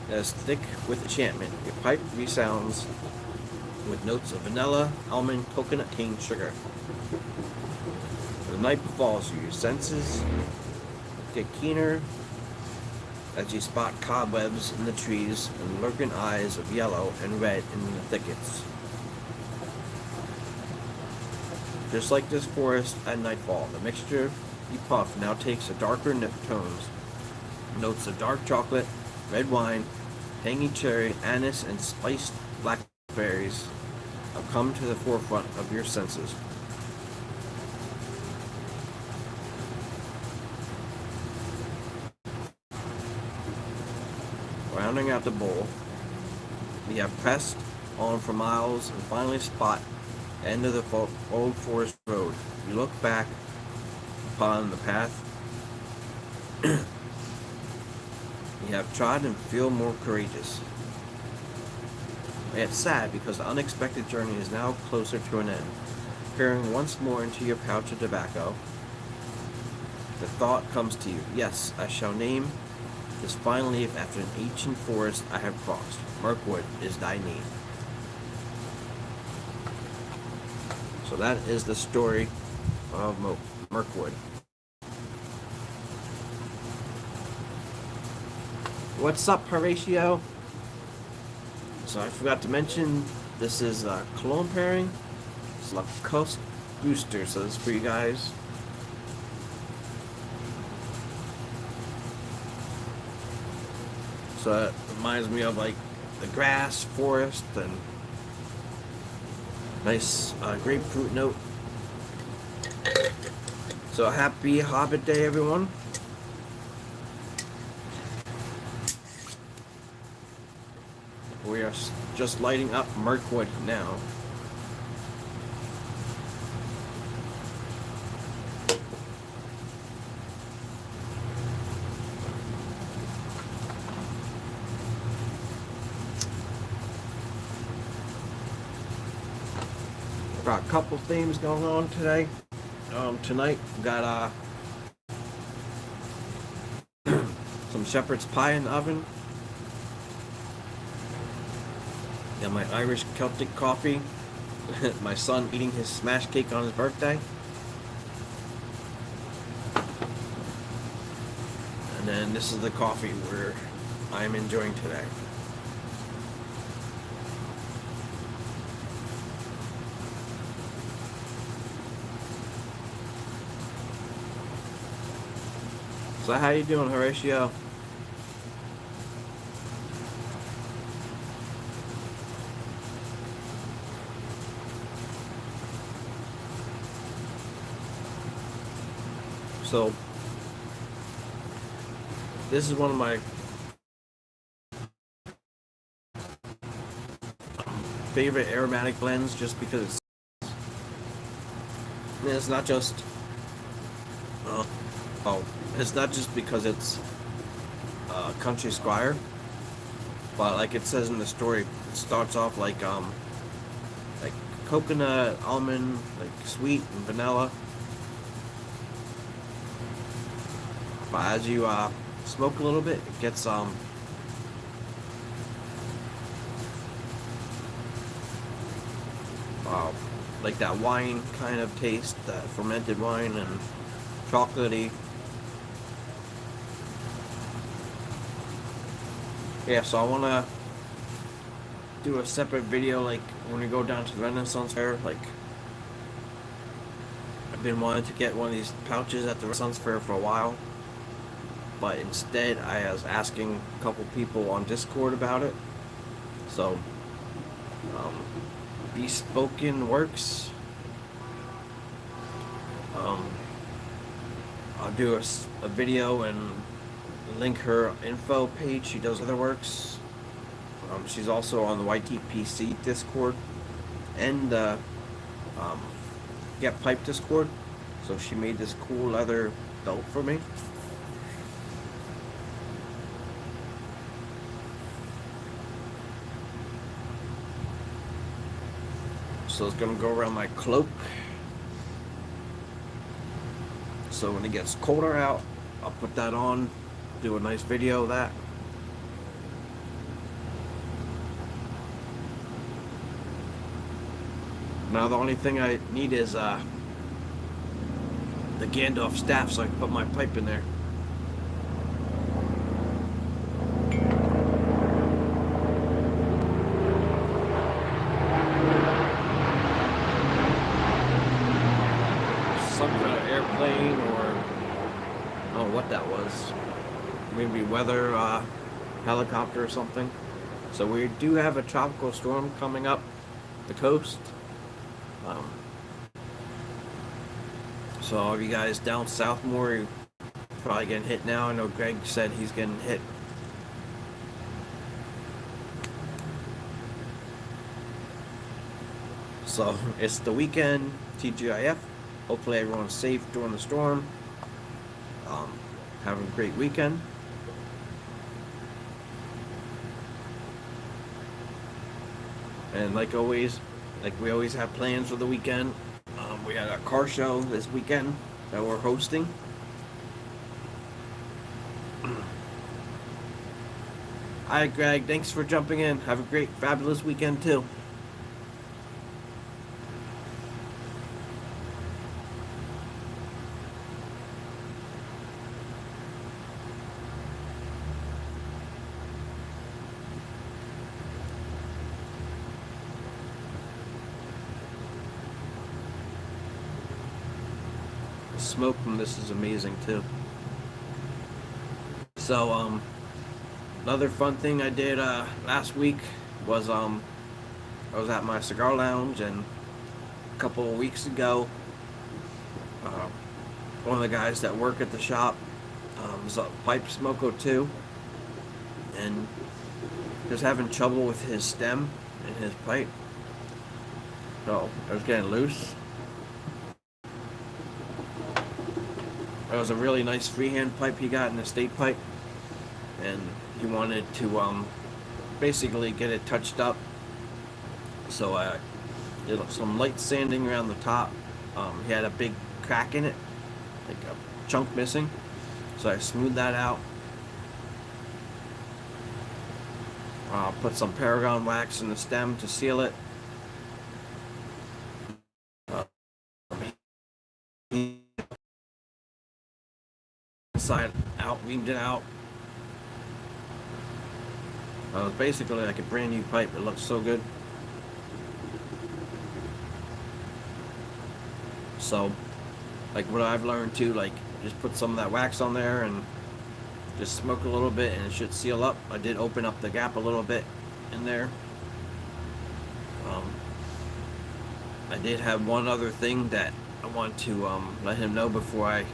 As thick with enchantment, your pipe resounds with notes of vanilla, almond, coconut, cane, sugar. The night befalls you. Your senses get keener as you spot cobwebs in the trees and lurking eyes of yellow and red in the thickets. Just like this forest at nightfall, the mixture you puff now takes a darker tones. Notes of dark chocolate, red wine, tangy cherry, anise, and spiced blackberries have come to the forefront of your senses. Rounding out the bowl, we have pressed on for miles and finally spot the end of the old forest road. You look back upon the path you have trod and feel more courageous. It's sad because the unexpected journey is now closer to an end. Peering once more into your pouch of tobacco, the thought comes to you, yes, I shall name this fine leaf after an ancient forest I have crossed. Mirkwood is thy name. So that is the story of Mirkwood. What's up, Horatio? So I forgot to mention, this is a Cologne pairing. It's Lacoste Booster, so this is for you guys. So it reminds me of like the grass, forest, and nice grapefruit note. So happy Hobbit Day, everyone. We are just lighting up Mirkwood now. Got a couple themes going on today. Tonight we got some shepherd's pie in the oven. Got my Irish Celtic coffee. My son eating his smash cake on his birthday. And then this is the coffee where I'm enjoying today. So how you doing, Horatio? So this is one of my favorite aromatic blends, just because it's not just it's not just because it's country squire, but like it says in the story, it starts off like coconut, almond, like sweet and vanilla. But as you smoke a little bit, it gets like that wine kind of taste, that fermented wine, and chocolatey. Yeah, so I want to do a separate video, like when we go down to the Renaissance Fair. Like, I've been wanting to get one of these pouches at the Renaissance Fair for a while, but instead I was asking a couple people on Discord about it. So, Bespoken Works. I'll do a video and link her info page. She does other works. She's also on the YTPC Discord and Get Pipe Discord. So she made this cool leather belt for me. So it's gonna go around my cloak. So when it gets colder out, I'll put that on, do a nice video of that. Now the only thing I need is the Gandalf staff so I can put my pipe in there. Some kind of airplane, or I don't know what that was. Maybe weather helicopter or something. So we do have a tropical storm coming up the coast. So all of you guys down south more, you're probably getting hit now. I know Greg said he's getting hit. So it's the weekend, TGIF. Hopefully everyone's safe during the storm. Having a great weekend. And like always, like we always have plans for the weekend. We had a car show this weekend that we're hosting. Alright, Greg, thanks for jumping in. Have a great, fabulous weekend too. The smoke from this is amazing too. So, another fun thing I did last week was I was at my cigar lounge, and a couple of weeks ago, one of the guys that work at the shop was a pipe smoko too, and was having trouble with his stem in his pipe. So it was getting loose. It was a really nice freehand pipe he got, an estate pipe, and he wanted to basically get it touched up. So I did some light sanding around the top. He had a big crack in it, like a chunk missing, so I smoothed that out. Put some Paragon wax in the stem to seal it. Inside out, weaned it out. It was basically like a brand new pipe. It looks so good. So, like what I've learned too, like just put some of that wax on there and just smoke a little bit, and it should seal up. I did open up the gap a little bit in there. I did have one other thing that I want to let him know before I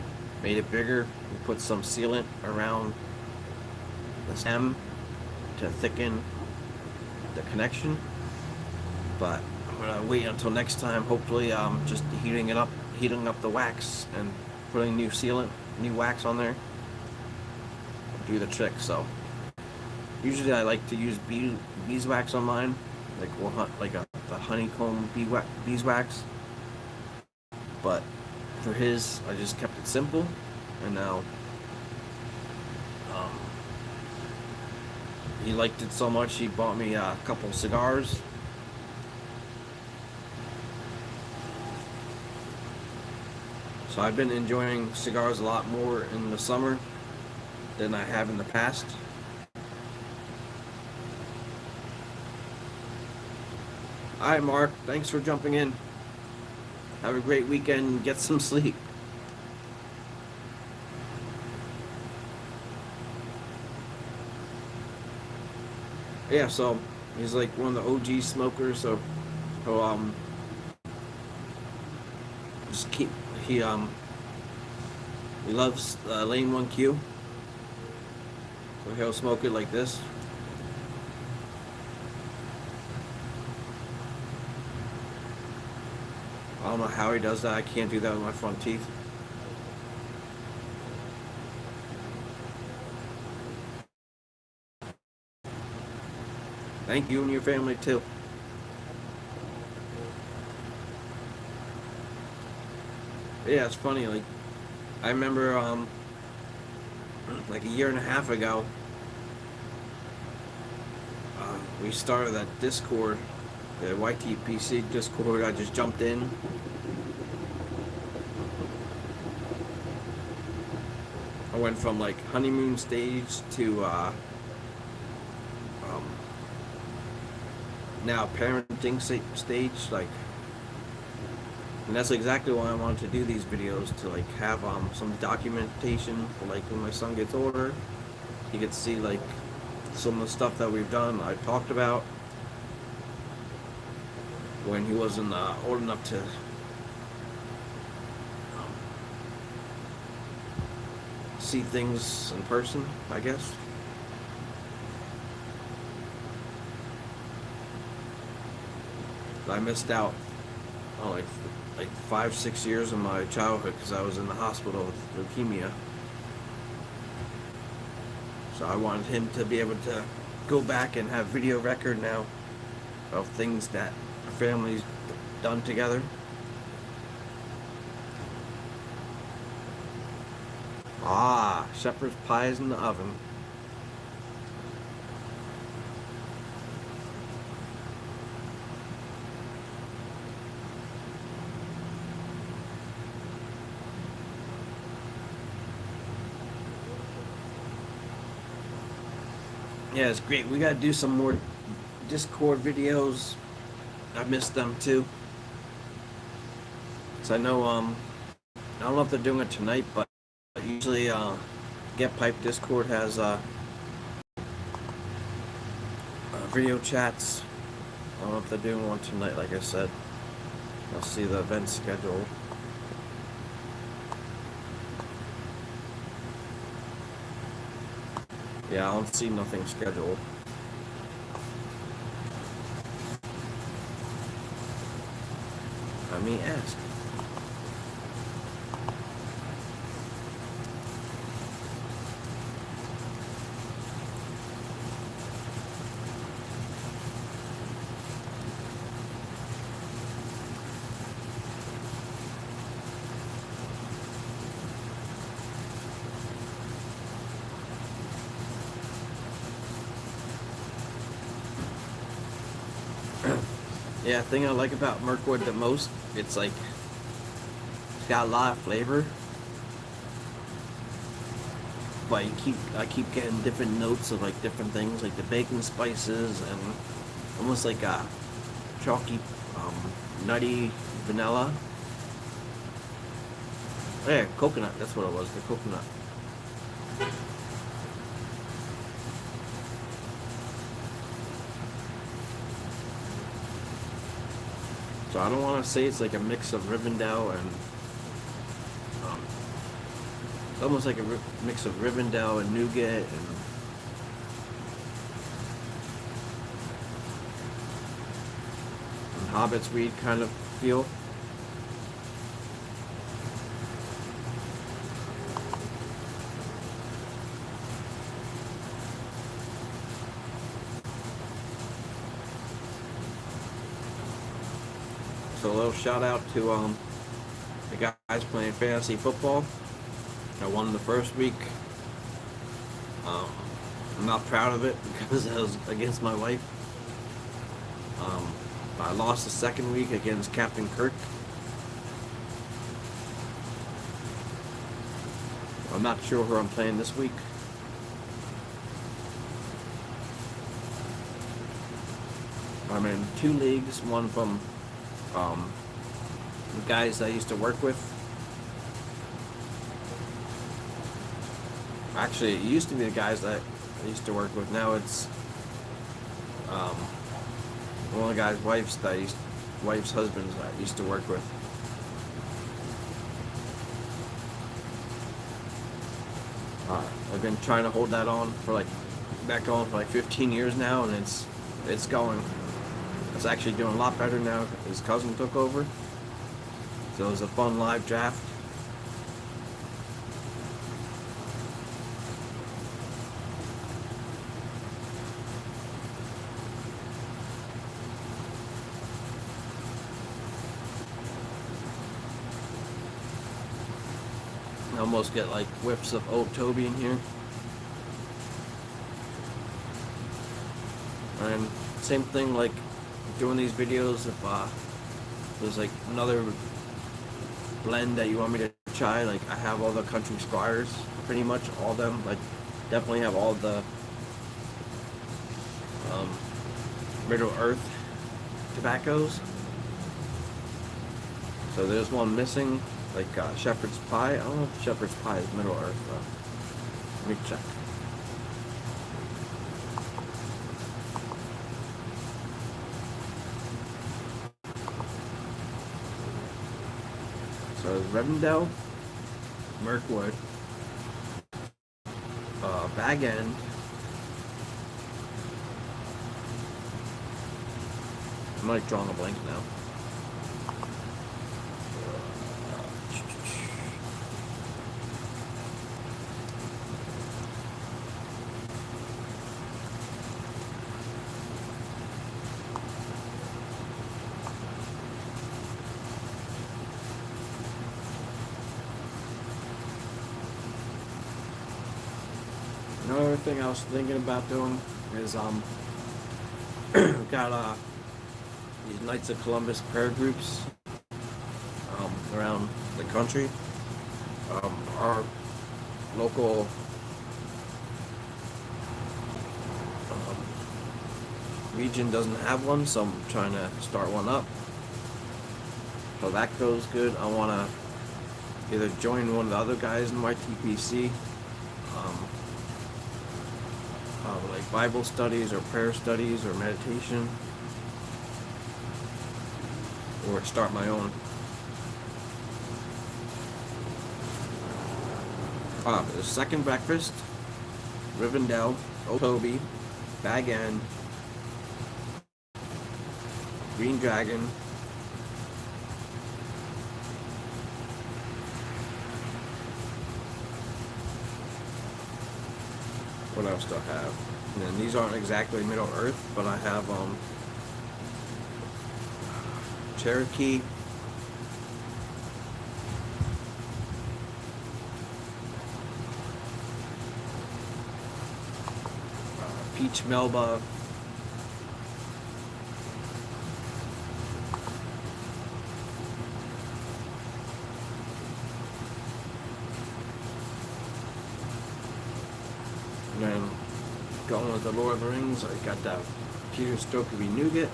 made it bigger. We put some sealant around the stem to thicken the connection, but I'm gonna wait until next time. Hopefully just heating up the wax and putting new sealant, new wax on there. do the trick. So usually I like to use beeswax on mine, like the honeycomb beeswax. But for his, I just kept it simple, and now um, he liked it so much he bought me a couple cigars. So I've been enjoying cigars a lot more in the summer than I have in the past. Alright, Mark, thanks for jumping in. Have a great weekend. Get some sleep. Yeah, so he's like one of the OG smokers, so just keep he loves Lane 1Q, so he'll smoke it like this. I don't know how he does that. I can't do that with my front teeth. Thank you and your family too. Yeah, it's funny, like I remember like a year and a half ago, we started that Discord, the YTPC Discord. I just jumped in. I went from like honeymoon stage to now parenting stage, like, and that's exactly why I wanted to do these videos, to like have some documentation for like when my son gets older, he gets to see like some of the stuff that we've done, I talked about when he wasn't old enough to see things in person, I guess. I missed out on like 5-6 years of my childhood because I was in the hospital with leukemia. So I wanted him to be able to go back and have video record now of things that our family's done together. Ah, shepherd's pie is in the oven. Yeah, it's great. We gotta do some more Discord videos. I missed them too. So I know I don't know if they're doing it tonight, but usually Get Pipe Discord has video chats. I don't know if they're doing one tonight, like I said. I'll see the event schedule. Yeah, I don't see nothing scheduled. Let me ask. Yeah, the thing I like about Mirkwood the most, it's like, it's got a lot of flavor, but I keep getting different notes of like different things, like the bacon spices and almost like a chalky, nutty vanilla. Yeah, coconut, that's what it was, the coconut. So I don't want to say it's like a mix of Rivendell and it's almost like a mix of Rivendell and nougat and Hobbit's weed kind of feel. So a little shout out to the guys playing fantasy football. I won the first week. I'm not proud of it because I was against my wife. I lost the second week against Captain Kirk. I'm not sure who I'm playing this week. I'm in 2 leagues, one from the guys I used to work with. Actually, it used to be the guys that I used to work with. Now it's one of the guys' wife's husbands that I used to work with. I've been trying to hold that on for back on for 15 years now, and it's going. It's actually doing a lot better now. His cousin took over, so it was a fun live draft. I almost get whiffs of Old Toby in here. And same thing doing these videos, if there's another blend that you want me to try, I have all the country squires, pretty much all of them. Definitely have all the Middle Earth tobaccos. So there's one missing, Shepherd's Pie. I don't know if Shepherd's Pie is Middle Earth though. Let me check. So it's Revendell, Mirkwood, Bag End, I'm drawing a blank now. Another thing I was thinking about doing is got these Knights of Columbus prayer groups around the country. Our local region doesn't have one, so I'm trying to start one up. So that goes good. I want to either join one of the other guys in my TPC, Bible studies or prayer studies or meditation, or start my own. The second breakfast, Rivendell, Otoby, Bag End, Green Dragon, what else do I have? And then these aren't exactly Middle Earth, but I have Cherokee, Peach Melba, and then going with the Lord of the Rings, I got that Peter Stokely Nougat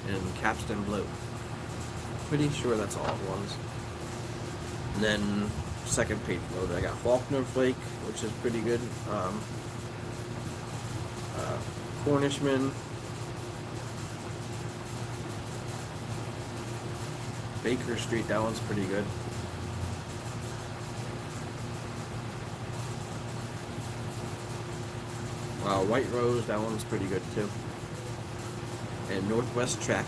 and Capstan Blue. Pretty sure that's all at once. And then second page loaded, I got Faulkner Flake, which is pretty good. Cornishman, Baker Street, that one's pretty good. White Rose, that one's pretty good too. And Northwest Track.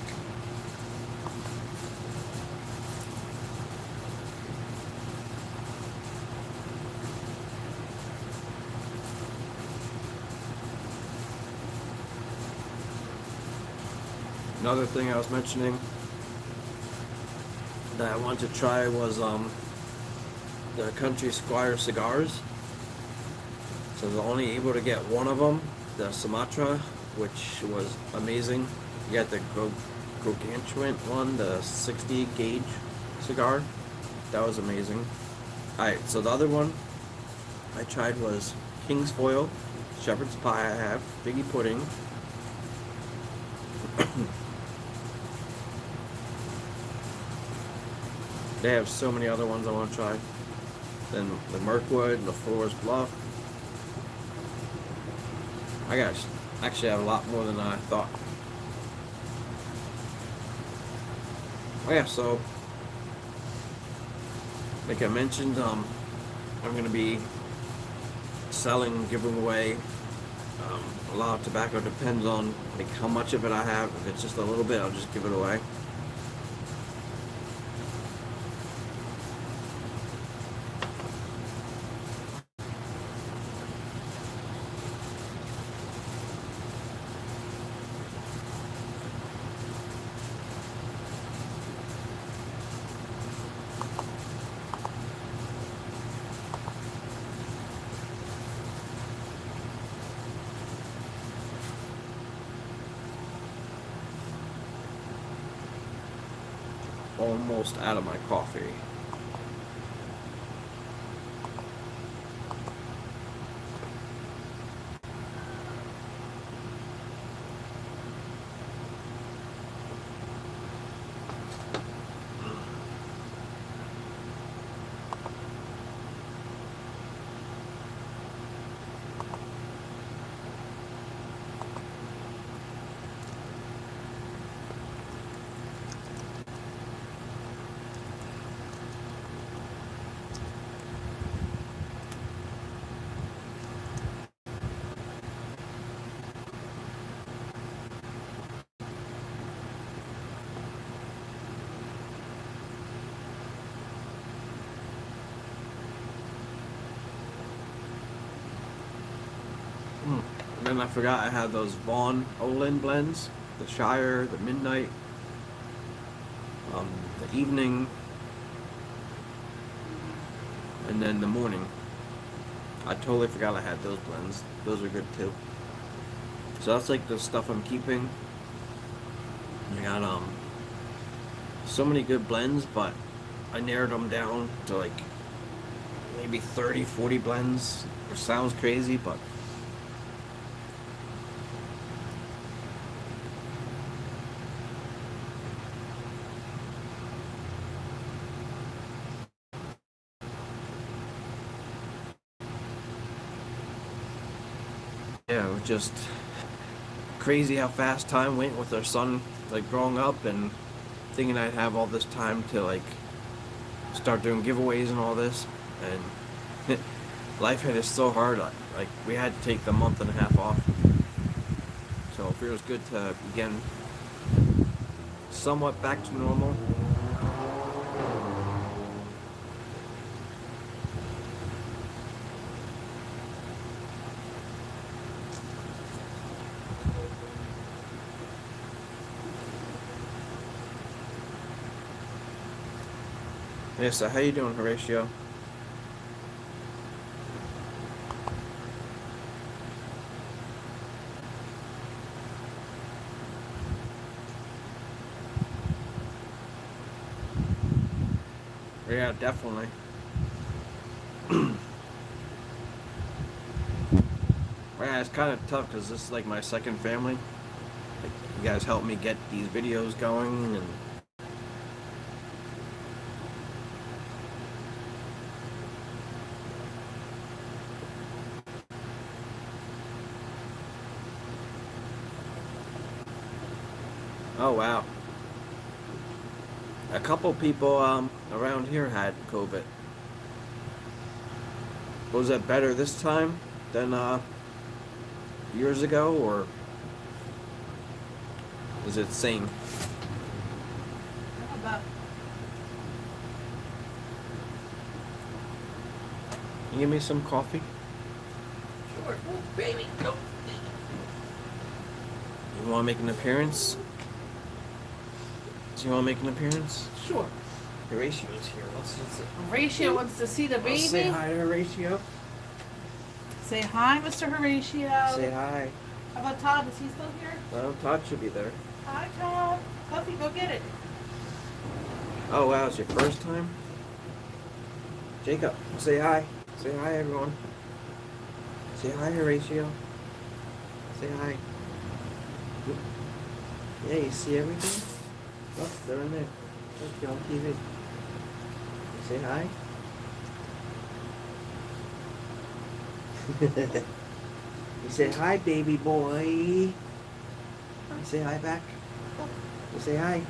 Another thing I was mentioning, that I wanted to try was the Country Squire cigars. So I was only able to get one of them, the Sumatra, which was amazing. You got the gargantuan one, the 60 gauge cigar. That was amazing. Alright, so the other one I tried was King's Foil, Shepherd's Pie I have, Figgy Pudding. They have so many other ones I want to try. Then the Mirkwood, the Forest Bluff. I actually have a lot more than I thought. Oh yeah, so like I mentioned, I'm gonna be selling, giving away a lot of tobacco. Depends on like how much of it I have. If it's just a little bit, I'll just give it away. Almost out of my coffee. And then I forgot I had those Vaughn Olin blends, the Shire, the Midnight, the Evening, and then the Morning. I totally forgot I had those blends. Those are good too. So that's like the stuff I'm keeping. I got so many good blends, but I narrowed them down to like maybe 30, 40 blends. It sounds crazy, but yeah, it was just crazy how fast time went with our son, like growing up and thinking I'd have all this time to like start doing giveaways and all this, and life hit us so hard. Like we had to take the month and a half off, so it feels good to again somewhat back to normal. Yeah, so how you doing, Horatio? Yeah, definitely. Yeah, it's kind of tough because this is like my second family. Like, you guys helped me get these videos going, and oh wow, a couple people around here had COVID. Was it better this time than years ago, or is it the same? How about Can you give me some coffee? sure, oh, baby, go. You want to make an appearance? Do you want to make an appearance? Sure. Horatio's here. Horatio wants to see the baby. Say hi to Horatio. Say hi, Mr. Horatio. Say hi. How about Todd? Is he still here? Well, Todd should be there. Hi, Todd. Puffy, go get it. Oh, wow, it's your first time? Jacob, say hi. Say hi, everyone. Say hi, Horatio. Say hi. Yeah, you see everything? Oh, they're in there. Look, you're on TV. Say hi. You say hi, baby boy. You say hi back. You say hi.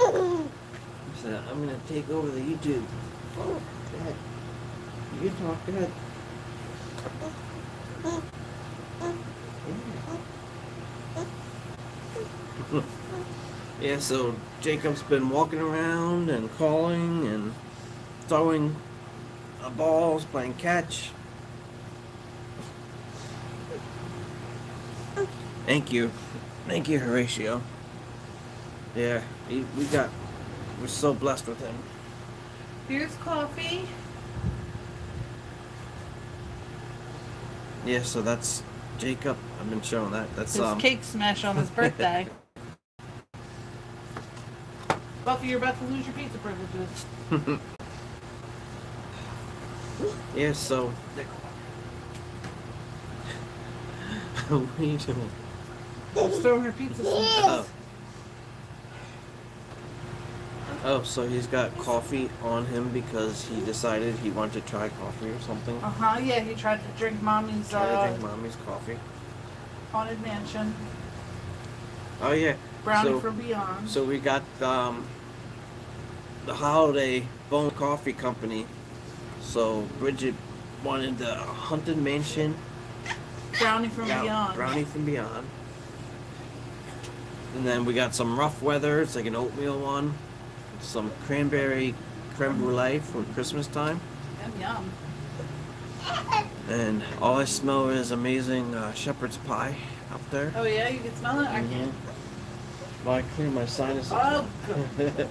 You said, I'm gonna take over the YouTube. Go ahead. You can talk. Go ahead. Yeah, so Jacob's been walking around and calling and throwing balls, playing catch. Thank you. Thank you, Horatio. Yeah, we're so blessed with him. Here's coffee. Yeah, so that's Jacob. I've been showing that. That's His cake smash on his birthday. Buffy, you're about to lose your pizza privileges. Yeah, so what are you doing? Just throwing her pizza Oh. slices. Oh, so he's got coffee on him because he decided he wanted to try coffee or something. Yeah, he tried to drink mommy's Try to drink mommy's coffee. haunted mansion. Oh yeah. Brownie from Beyond. So we got the Holiday Bone Coffee Company. So Bridget wanted the Haunted Mansion. Brownie from Beyond. Brownie from Beyond. And then we got some rough weather. It's like an oatmeal one. Some cranberry creme brulee for Christmas time. Yum. And all I smell is amazing shepherd's pie up there. Oh yeah, you can smell it? I can't. Well, I clear my sinuses. Oh, good.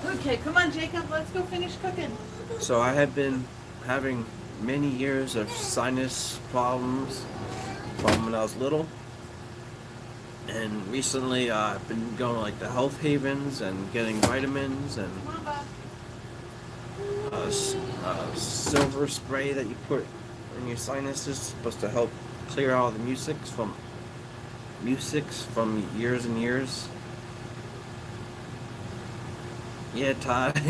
Okay, come on, Jacob. Let's go finish cooking. So I have been having many years of sinus problems from when I was little. And recently I've been going to like the health havens and getting vitamins and Come on, Bob. silver spray that you put in your sinuses, supposed to help clear all the mucics from years and years. Yeah, Todd.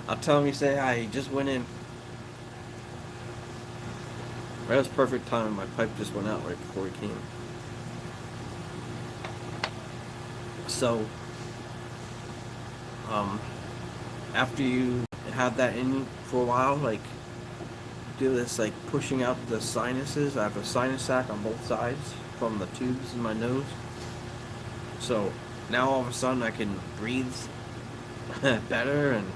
I'll tell him you say hi. He just went in. That was perfect timing. My pipe just went out right before he came. So, after you have that in for a while, like, do this, like, pushing out the sinuses. I have a sinus sac on both sides from the tubes in my nose. So, now all of a sudden I can breathe better and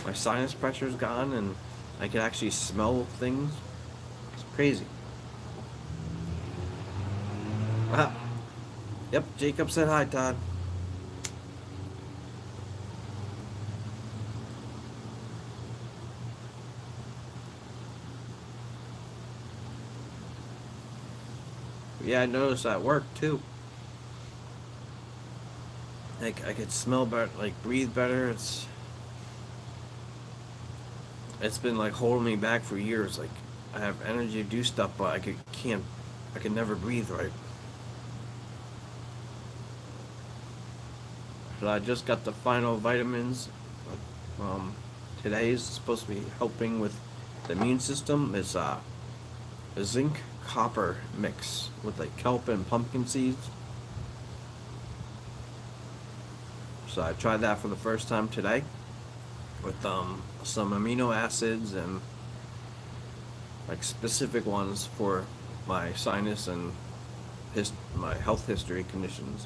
my sinus pressure's gone and I can actually smell things. It's crazy. Ah. Yep, Jacob said hi, Todd. Yeah, I noticed at work too. Like I could smell better, like breathe better. It's been like holding me back for years. Like I have energy to do stuff, but I could never breathe right. But I just got the final vitamins. Today is supposed to be helping with the immune system. It's a zinc copper mix with like kelp and pumpkin seeds. So I tried that for the first time today with some amino acids and like specific ones for my sinus and my health history conditions.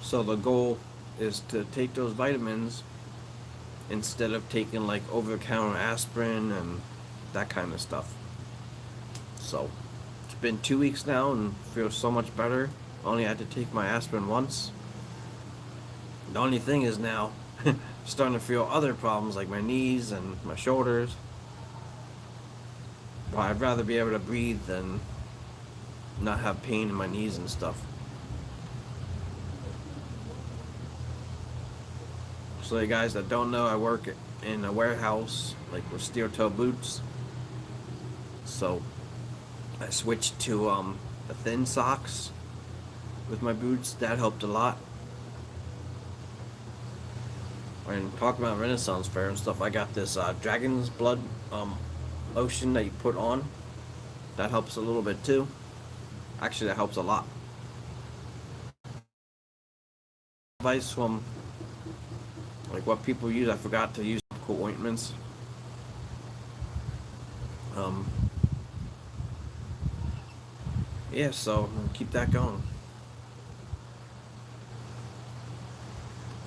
So the goal is to take those vitamins instead of taking like over-the-counter aspirin and that kind of stuff. So it's been 2 weeks now and feels so much better. Only had to take my aspirin once. The only thing is now starting to feel other problems like my knees and my shoulders. Well, I'd rather be able to breathe than not have pain in my knees and stuff. So you guys that don't know, I work in a warehouse like with steel toe boots. So I switched to the thin socks with my boots. That helped a lot. And talking about Renaissance Fair and stuff, I got this dragon's blood lotion that you put on. That helps a little bit too. Actually, that helps a lot. Advice from like what people use. I forgot to use cool ointments. Yeah, so keep that going.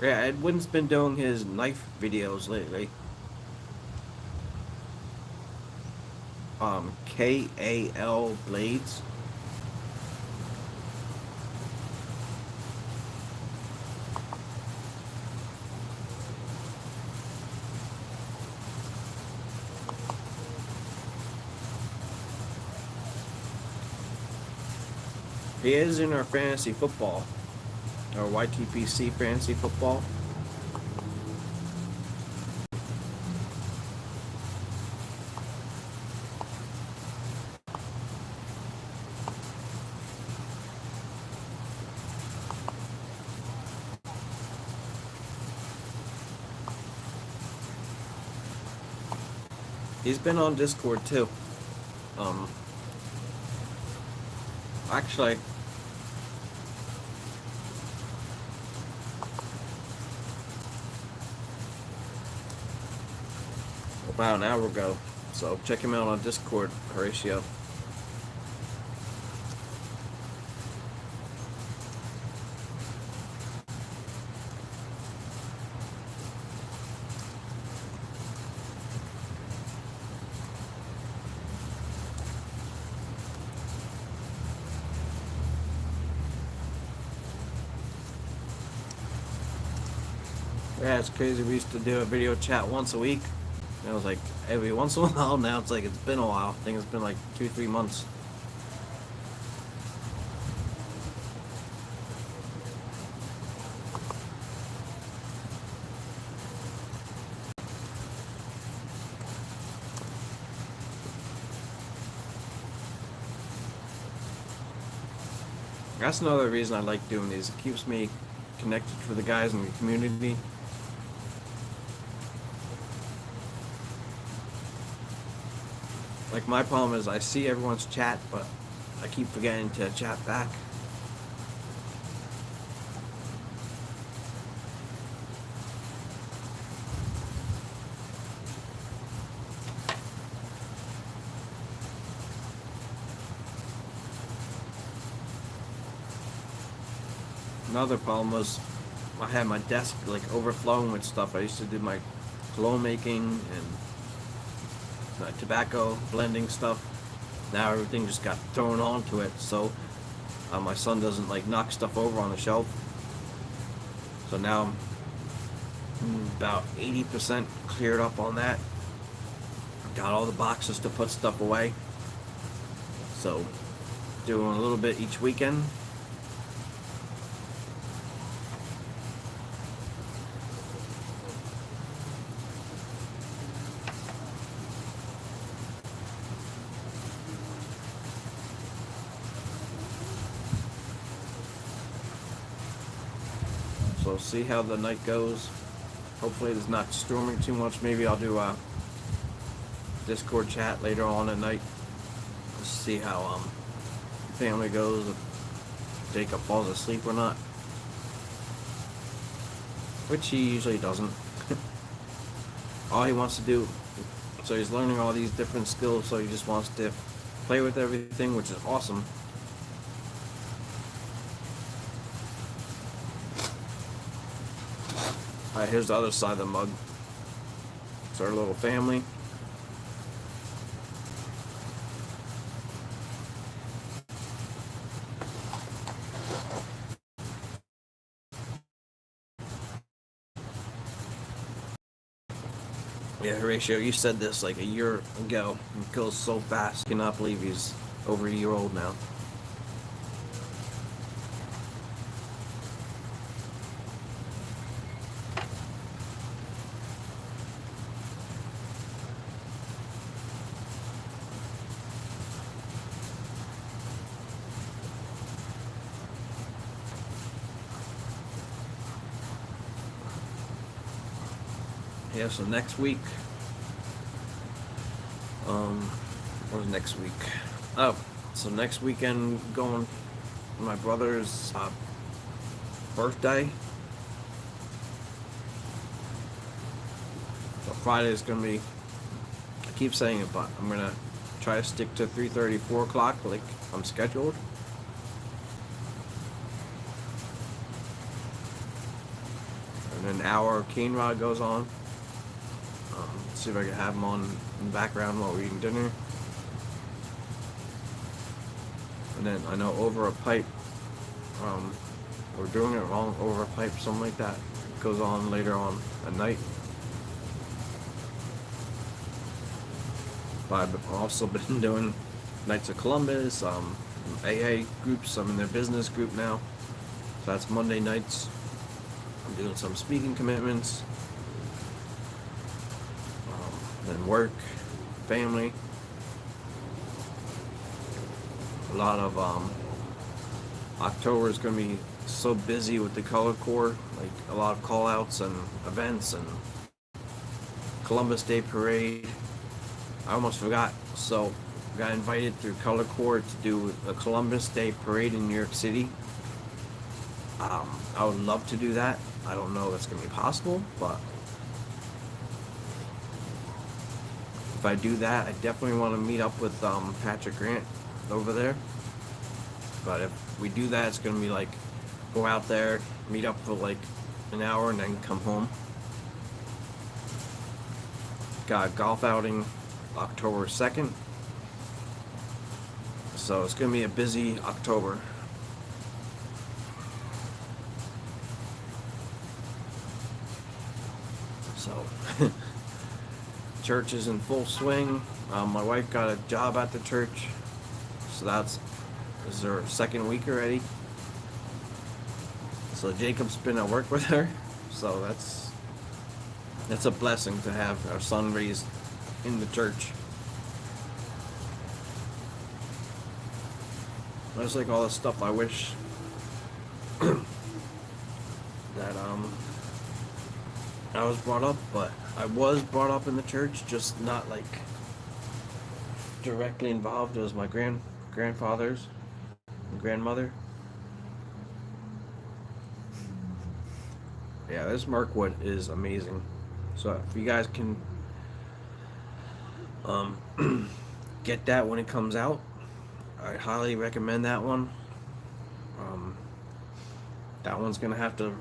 Yeah, Edwin's been doing his knife videos lately. KAL Blades. He is in our fantasy football, our YTPC fantasy football. He's been on Discord too. Actually, about an hour ago. So check him out on Discord, Horatio. Yeah, it's crazy. We used to do a video chat once a week. And it was like every once in a while. Now it's like it's been a while. I think it's been like 2-3 months. That's another reason I like doing these. It keeps me connected with the guys in the community. Like my problem is I see everyone's chat, but I keep forgetting to chat back. Another problem was I had my desk like overflowing with stuff. I used to do my cologne making and my tobacco blending stuff. Now everything just got thrown onto it, so my son doesn't like knock stuff over on the shelf. So now I'm about 80% cleared up on that. Got all the boxes to put stuff away. So doing a little bit each weekend. So see how the night goes. Hopefully it's not storming too much. Maybe I'll do a Discord chat later on at night. Just see how family goes, if Jacob falls asleep or not. Which he usually doesn't. All he wants to do, so he's learning all these different skills, so he just wants to play with everything, which is awesome. Alright, here's the other side of the mug. It's our little family. Yeah, Horatio, you said this like a year ago. It goes so fast. Cannot believe he's over a year old now. Yeah, so next week, what was next week? Oh, so next weekend going my brother's birthday. So Friday is gonna be. I keep saying it, but I'm gonna try to stick to 3:30, 4 o'clock, like I'm scheduled. And an hour of cane rod goes on. See if I can have them on in the background while we're eating dinner. And then I know over a pipe, we're doing it wrong, over a pipe, something like that. It goes on later on at night. But I've also been doing Knights of Columbus, AA groups. I'm in their business group now. So that's Monday nights. I'm doing some speaking commitments. Then work, family. A lot of October is going to be so busy with the Color Corps, like a lot of call outs and events and Columbus Day Parade. I almost forgot. So got invited through Color Corps to do a Columbus Day Parade in New York City. I would love to do that. I don't know if it's going to be possible, but if I do that, I definitely want to meet up with Patrick Grant over there. But if we do that, it's going to be like go out there, meet up for like an hour, and then come home. Got a golf outing October 2nd. So it's going to be a busy October. So church is in full swing. My wife got a job at the church, so this is her second week already. So Jacob's been at work with her, so that's a blessing to have our son raised in the church. That's like all the stuff I wish that I was brought up, but I was brought up in the church, just not like directly involved. It was my grandfather's and grandmother. Yeah, this Mirkwood is amazing. So if you guys can get that when it comes out, I highly recommend that one. That one's gonna have to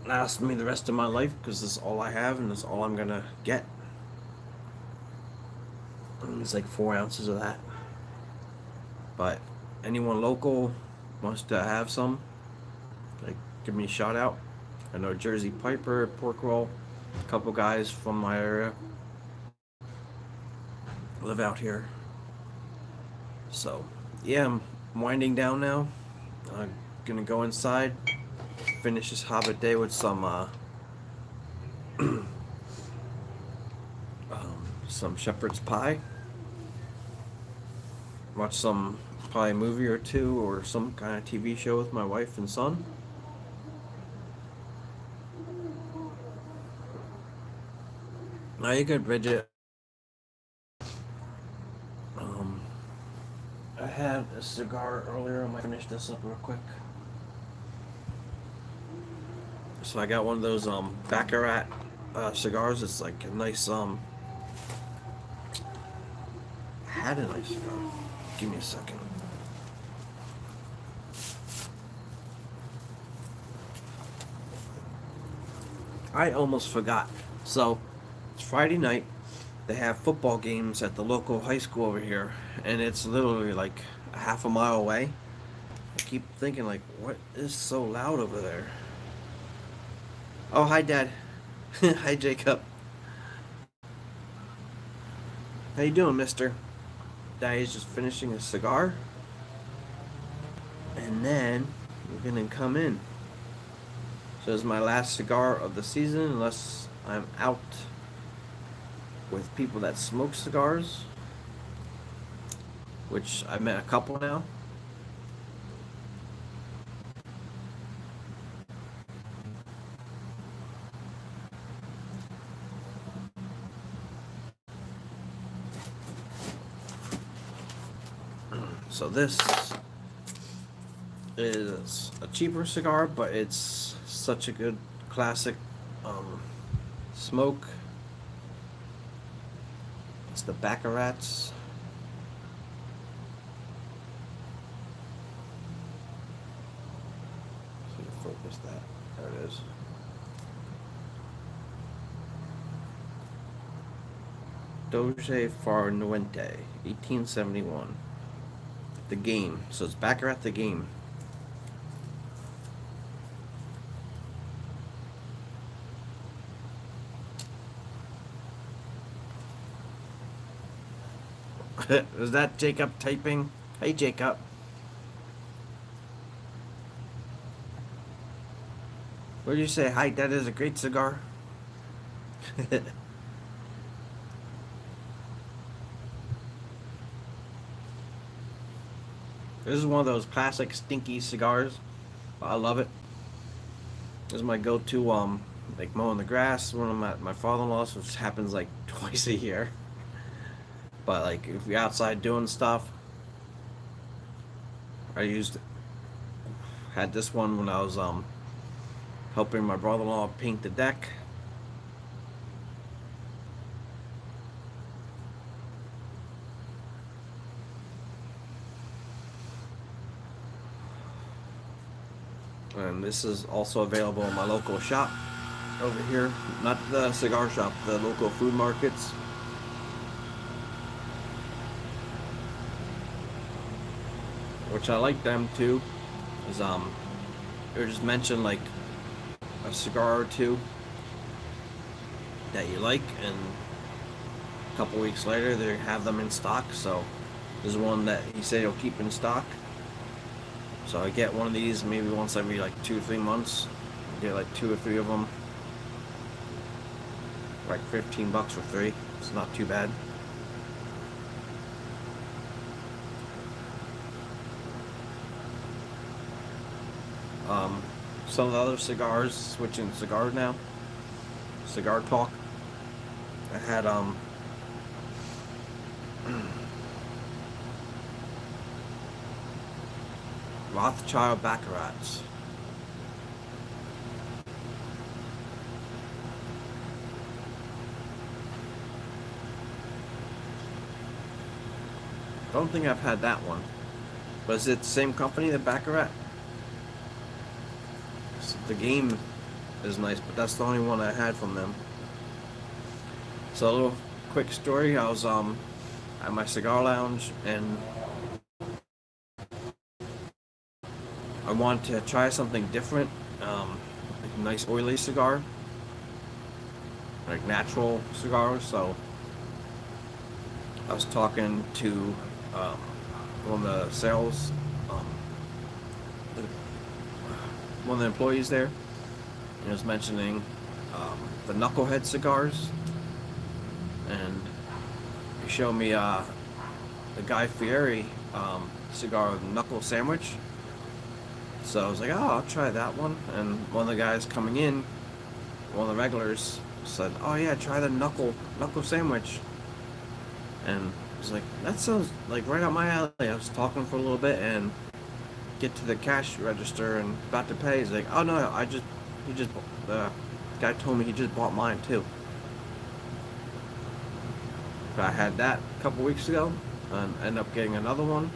last me the rest of my life because this is all I have and this is all I'm gonna get. And it's like 4 ounces of that. But anyone local wants to have some, like, give me a shout out. I know Jersey Piper, Pork Roll, a couple guys from my area live out here. So yeah, I'm winding down now. I'm gonna go inside, finish this Hobbit day with some shepherd's pie. Watch some probably movie or two or some kind of TV show with my wife and son. Now you good, Bridget. I had a cigar earlier. I might finish this up real quick. So I got one of those Baccarat cigars. It's like a nice I had a nice cigar. Give me a second. I almost forgot. So it's Friday night. They have football games at the local high school over here, and it's literally like a half a mile away. I keep thinking, like, what is so loud over there? Oh, hi, Dad. Hi, Jacob. How you doing, mister? Daddy's just finishing a cigar. And then we're gonna come in. So this is my last cigar of the season, unless I'm out with people that smoke cigars, which I met a couple now. So this is a cheaper cigar, but it's such a good classic smoke. It's the Baccarat's. See if focus that. There it is. Doge Farnuente, 1871. The game. So it's Baccarat the game. Is that Jacob typing? Hey, Jacob. What did you say? Hi, that is a great cigar. This is one of those classic stinky cigars. I love it. This is my go-to, like mowing the grass. One of my father-in-law's, which happens like twice a year. But like if you're outside doing stuff, had this one when I was helping my brother-in-law paint the deck. And this is also available in my local shop over here. Not the cigar shop, the local food markets. Which I like them too. Is they just mention like a cigar or two that you like, and a couple weeks later they have them in stock. So there's one that he said he'll keep in stock. So I get one of these maybe once every like 2-3 months. I get like 2 or 3 of them. Like $15 for 3. It's not too bad. Some of the other cigars, switching cigars now. Cigar talk. I had Rothschild Baccarats. Don't think I've had that one. But is it the same company, the Baccarat? The game is nice, but that's the only one I had from them. So a little quick story. I was at my cigar lounge and I wanted to try something different, like a nice oily cigar, like natural cigars. So I was talking to one of the sales, one of the employees there, and he was mentioning the knucklehead cigars, and he showed me the Guy Fieri cigar with knuckle sandwich. So I was like, oh, I'll try that one. And one of the guys coming in, one of the regulars, said, oh yeah, try the knuckle sandwich. And I was like, that sounds like right up my alley. I was talking for a little bit and get to the cash register and about to pay. He's like, oh no, the guy told me he just bought mine too. But I had that a couple weeks ago and ended up getting another one.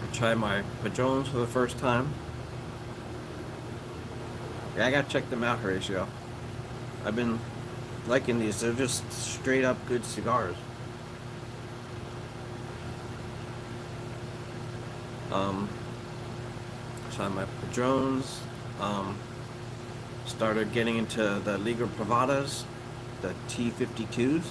I tried my Padrones for the first time. Yeah, I gotta check them out, Horatio. I've been liking these. They're just straight up good cigars. Tried my Padrones. Started getting into the Liga Privadas, the T52s.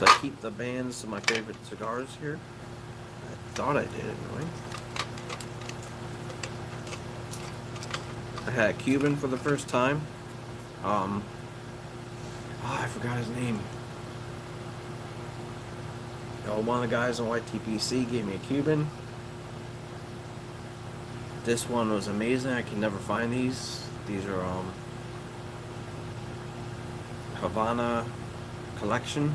So I keep the bands of my favorite cigars here. I thought I did anyway. I had a Cuban for the first time. I forgot his name. One of the guys on YTPC gave me a Cuban. This one was amazing. I can never find these. These are Havana collection.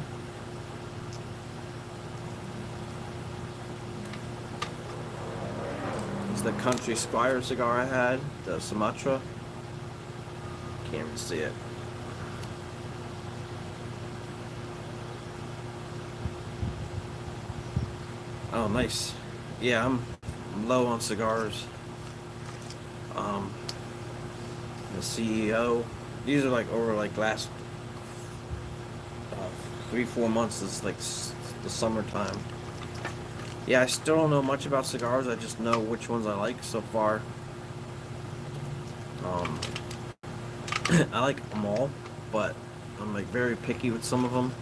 It's the Country Squire cigar I had, the Sumatra. Can't even see it. Oh, nice. Yeah, I'm low on cigars. The CEO. These are like over like last 3-4 months. It's like the summertime. Yeah, I still don't know much about cigars. I just know which ones I like so far. I like them all, but I'm like very picky with some of them.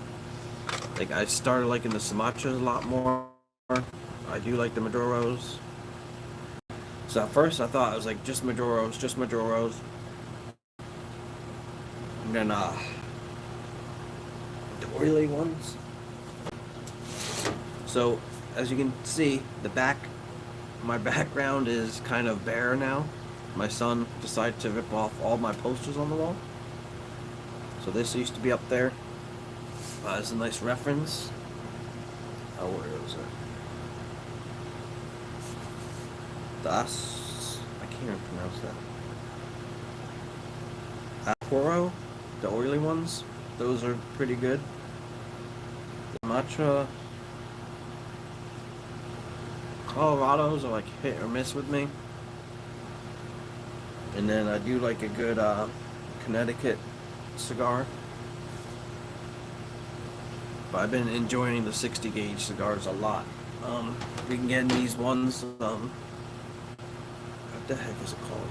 Like I started liking the Sumatras a lot more. I do like the Maduros. So at first I thought it was like just Maduros, just Maduros. And then the oily ones. So as you can see, my background is kind of bare now. My son decided to rip off all my posters on the wall. So this used to be up there as a nice reference. Oh, where is it? I can't even pronounce that. Aporo, the oily ones, those are pretty good. The Matra, Colorados are like hit or miss with me. And then I do like a good Connecticut cigar. But I've been enjoying the 60 gauge cigars a lot. We can get in these ones. What the heck is it called?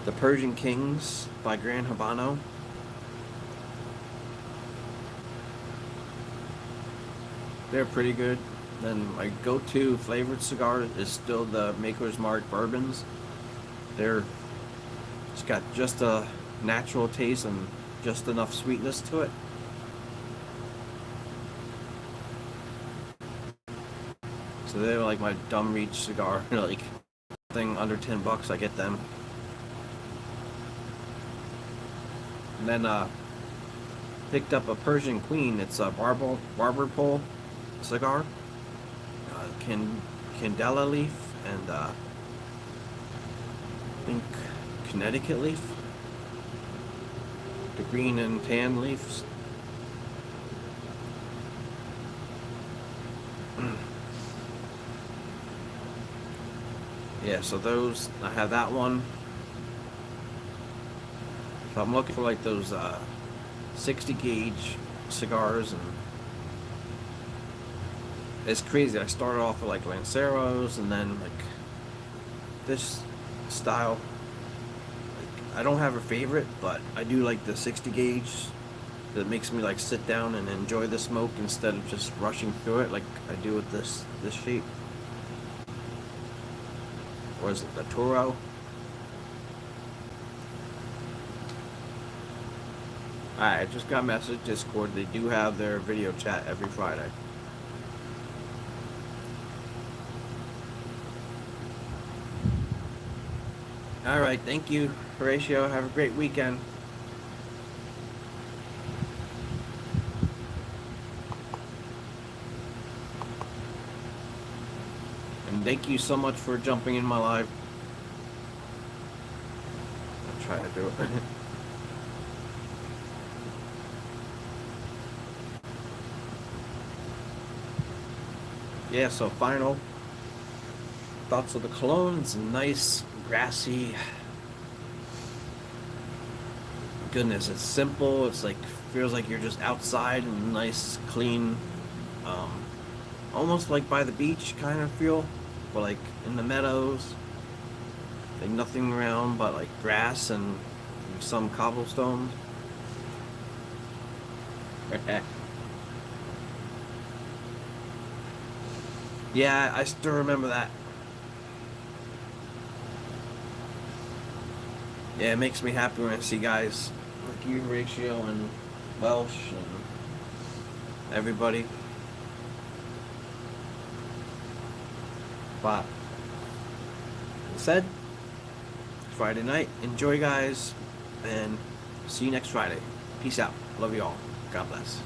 The Persian Kings by Gran Habano. They're pretty good. Then my go-to flavored cigar is still the Maker's Mark bourbons. It's got just a natural taste and just enough sweetness to it. So they're like my dumb reach cigar. Like thing under $10, I get them. And then picked up a Persian Queen. It's a barber pole cigar. Candela leaf and I think Connecticut leaf. The green and tan leaves. Yeah, so those, I have that one. So I'm looking for like those 60 gauge cigars, and it's crazy. I started off with like Lanceros and then like this style. Like, I don't have a favorite, but I do like the 60 gauge that makes me like sit down and enjoy the smoke instead of just rushing through it like I do with this shape. Or is it the Toro? Alright, I just got a message, Discord. They do have their video chat every Friday. Alright, thank you, Horatio. Have a great weekend. And thank you so much for jumping in my live. I'll try to do it. Yeah, so final thoughts of the Cologne. It's nice, grassy. Goodness, it's simple. It's like, feels like you're just outside and nice, clean, almost like by the beach kind of feel, but like in the meadows, like nothing around but like grass and some cobblestones. Yeah, I still remember that. Yeah, it makes me happy when I see guys like you, Horatio, and Welsh, and everybody. But, like I said, Friday night. Enjoy, guys, and see you next Friday. Peace out. Love you all. God bless.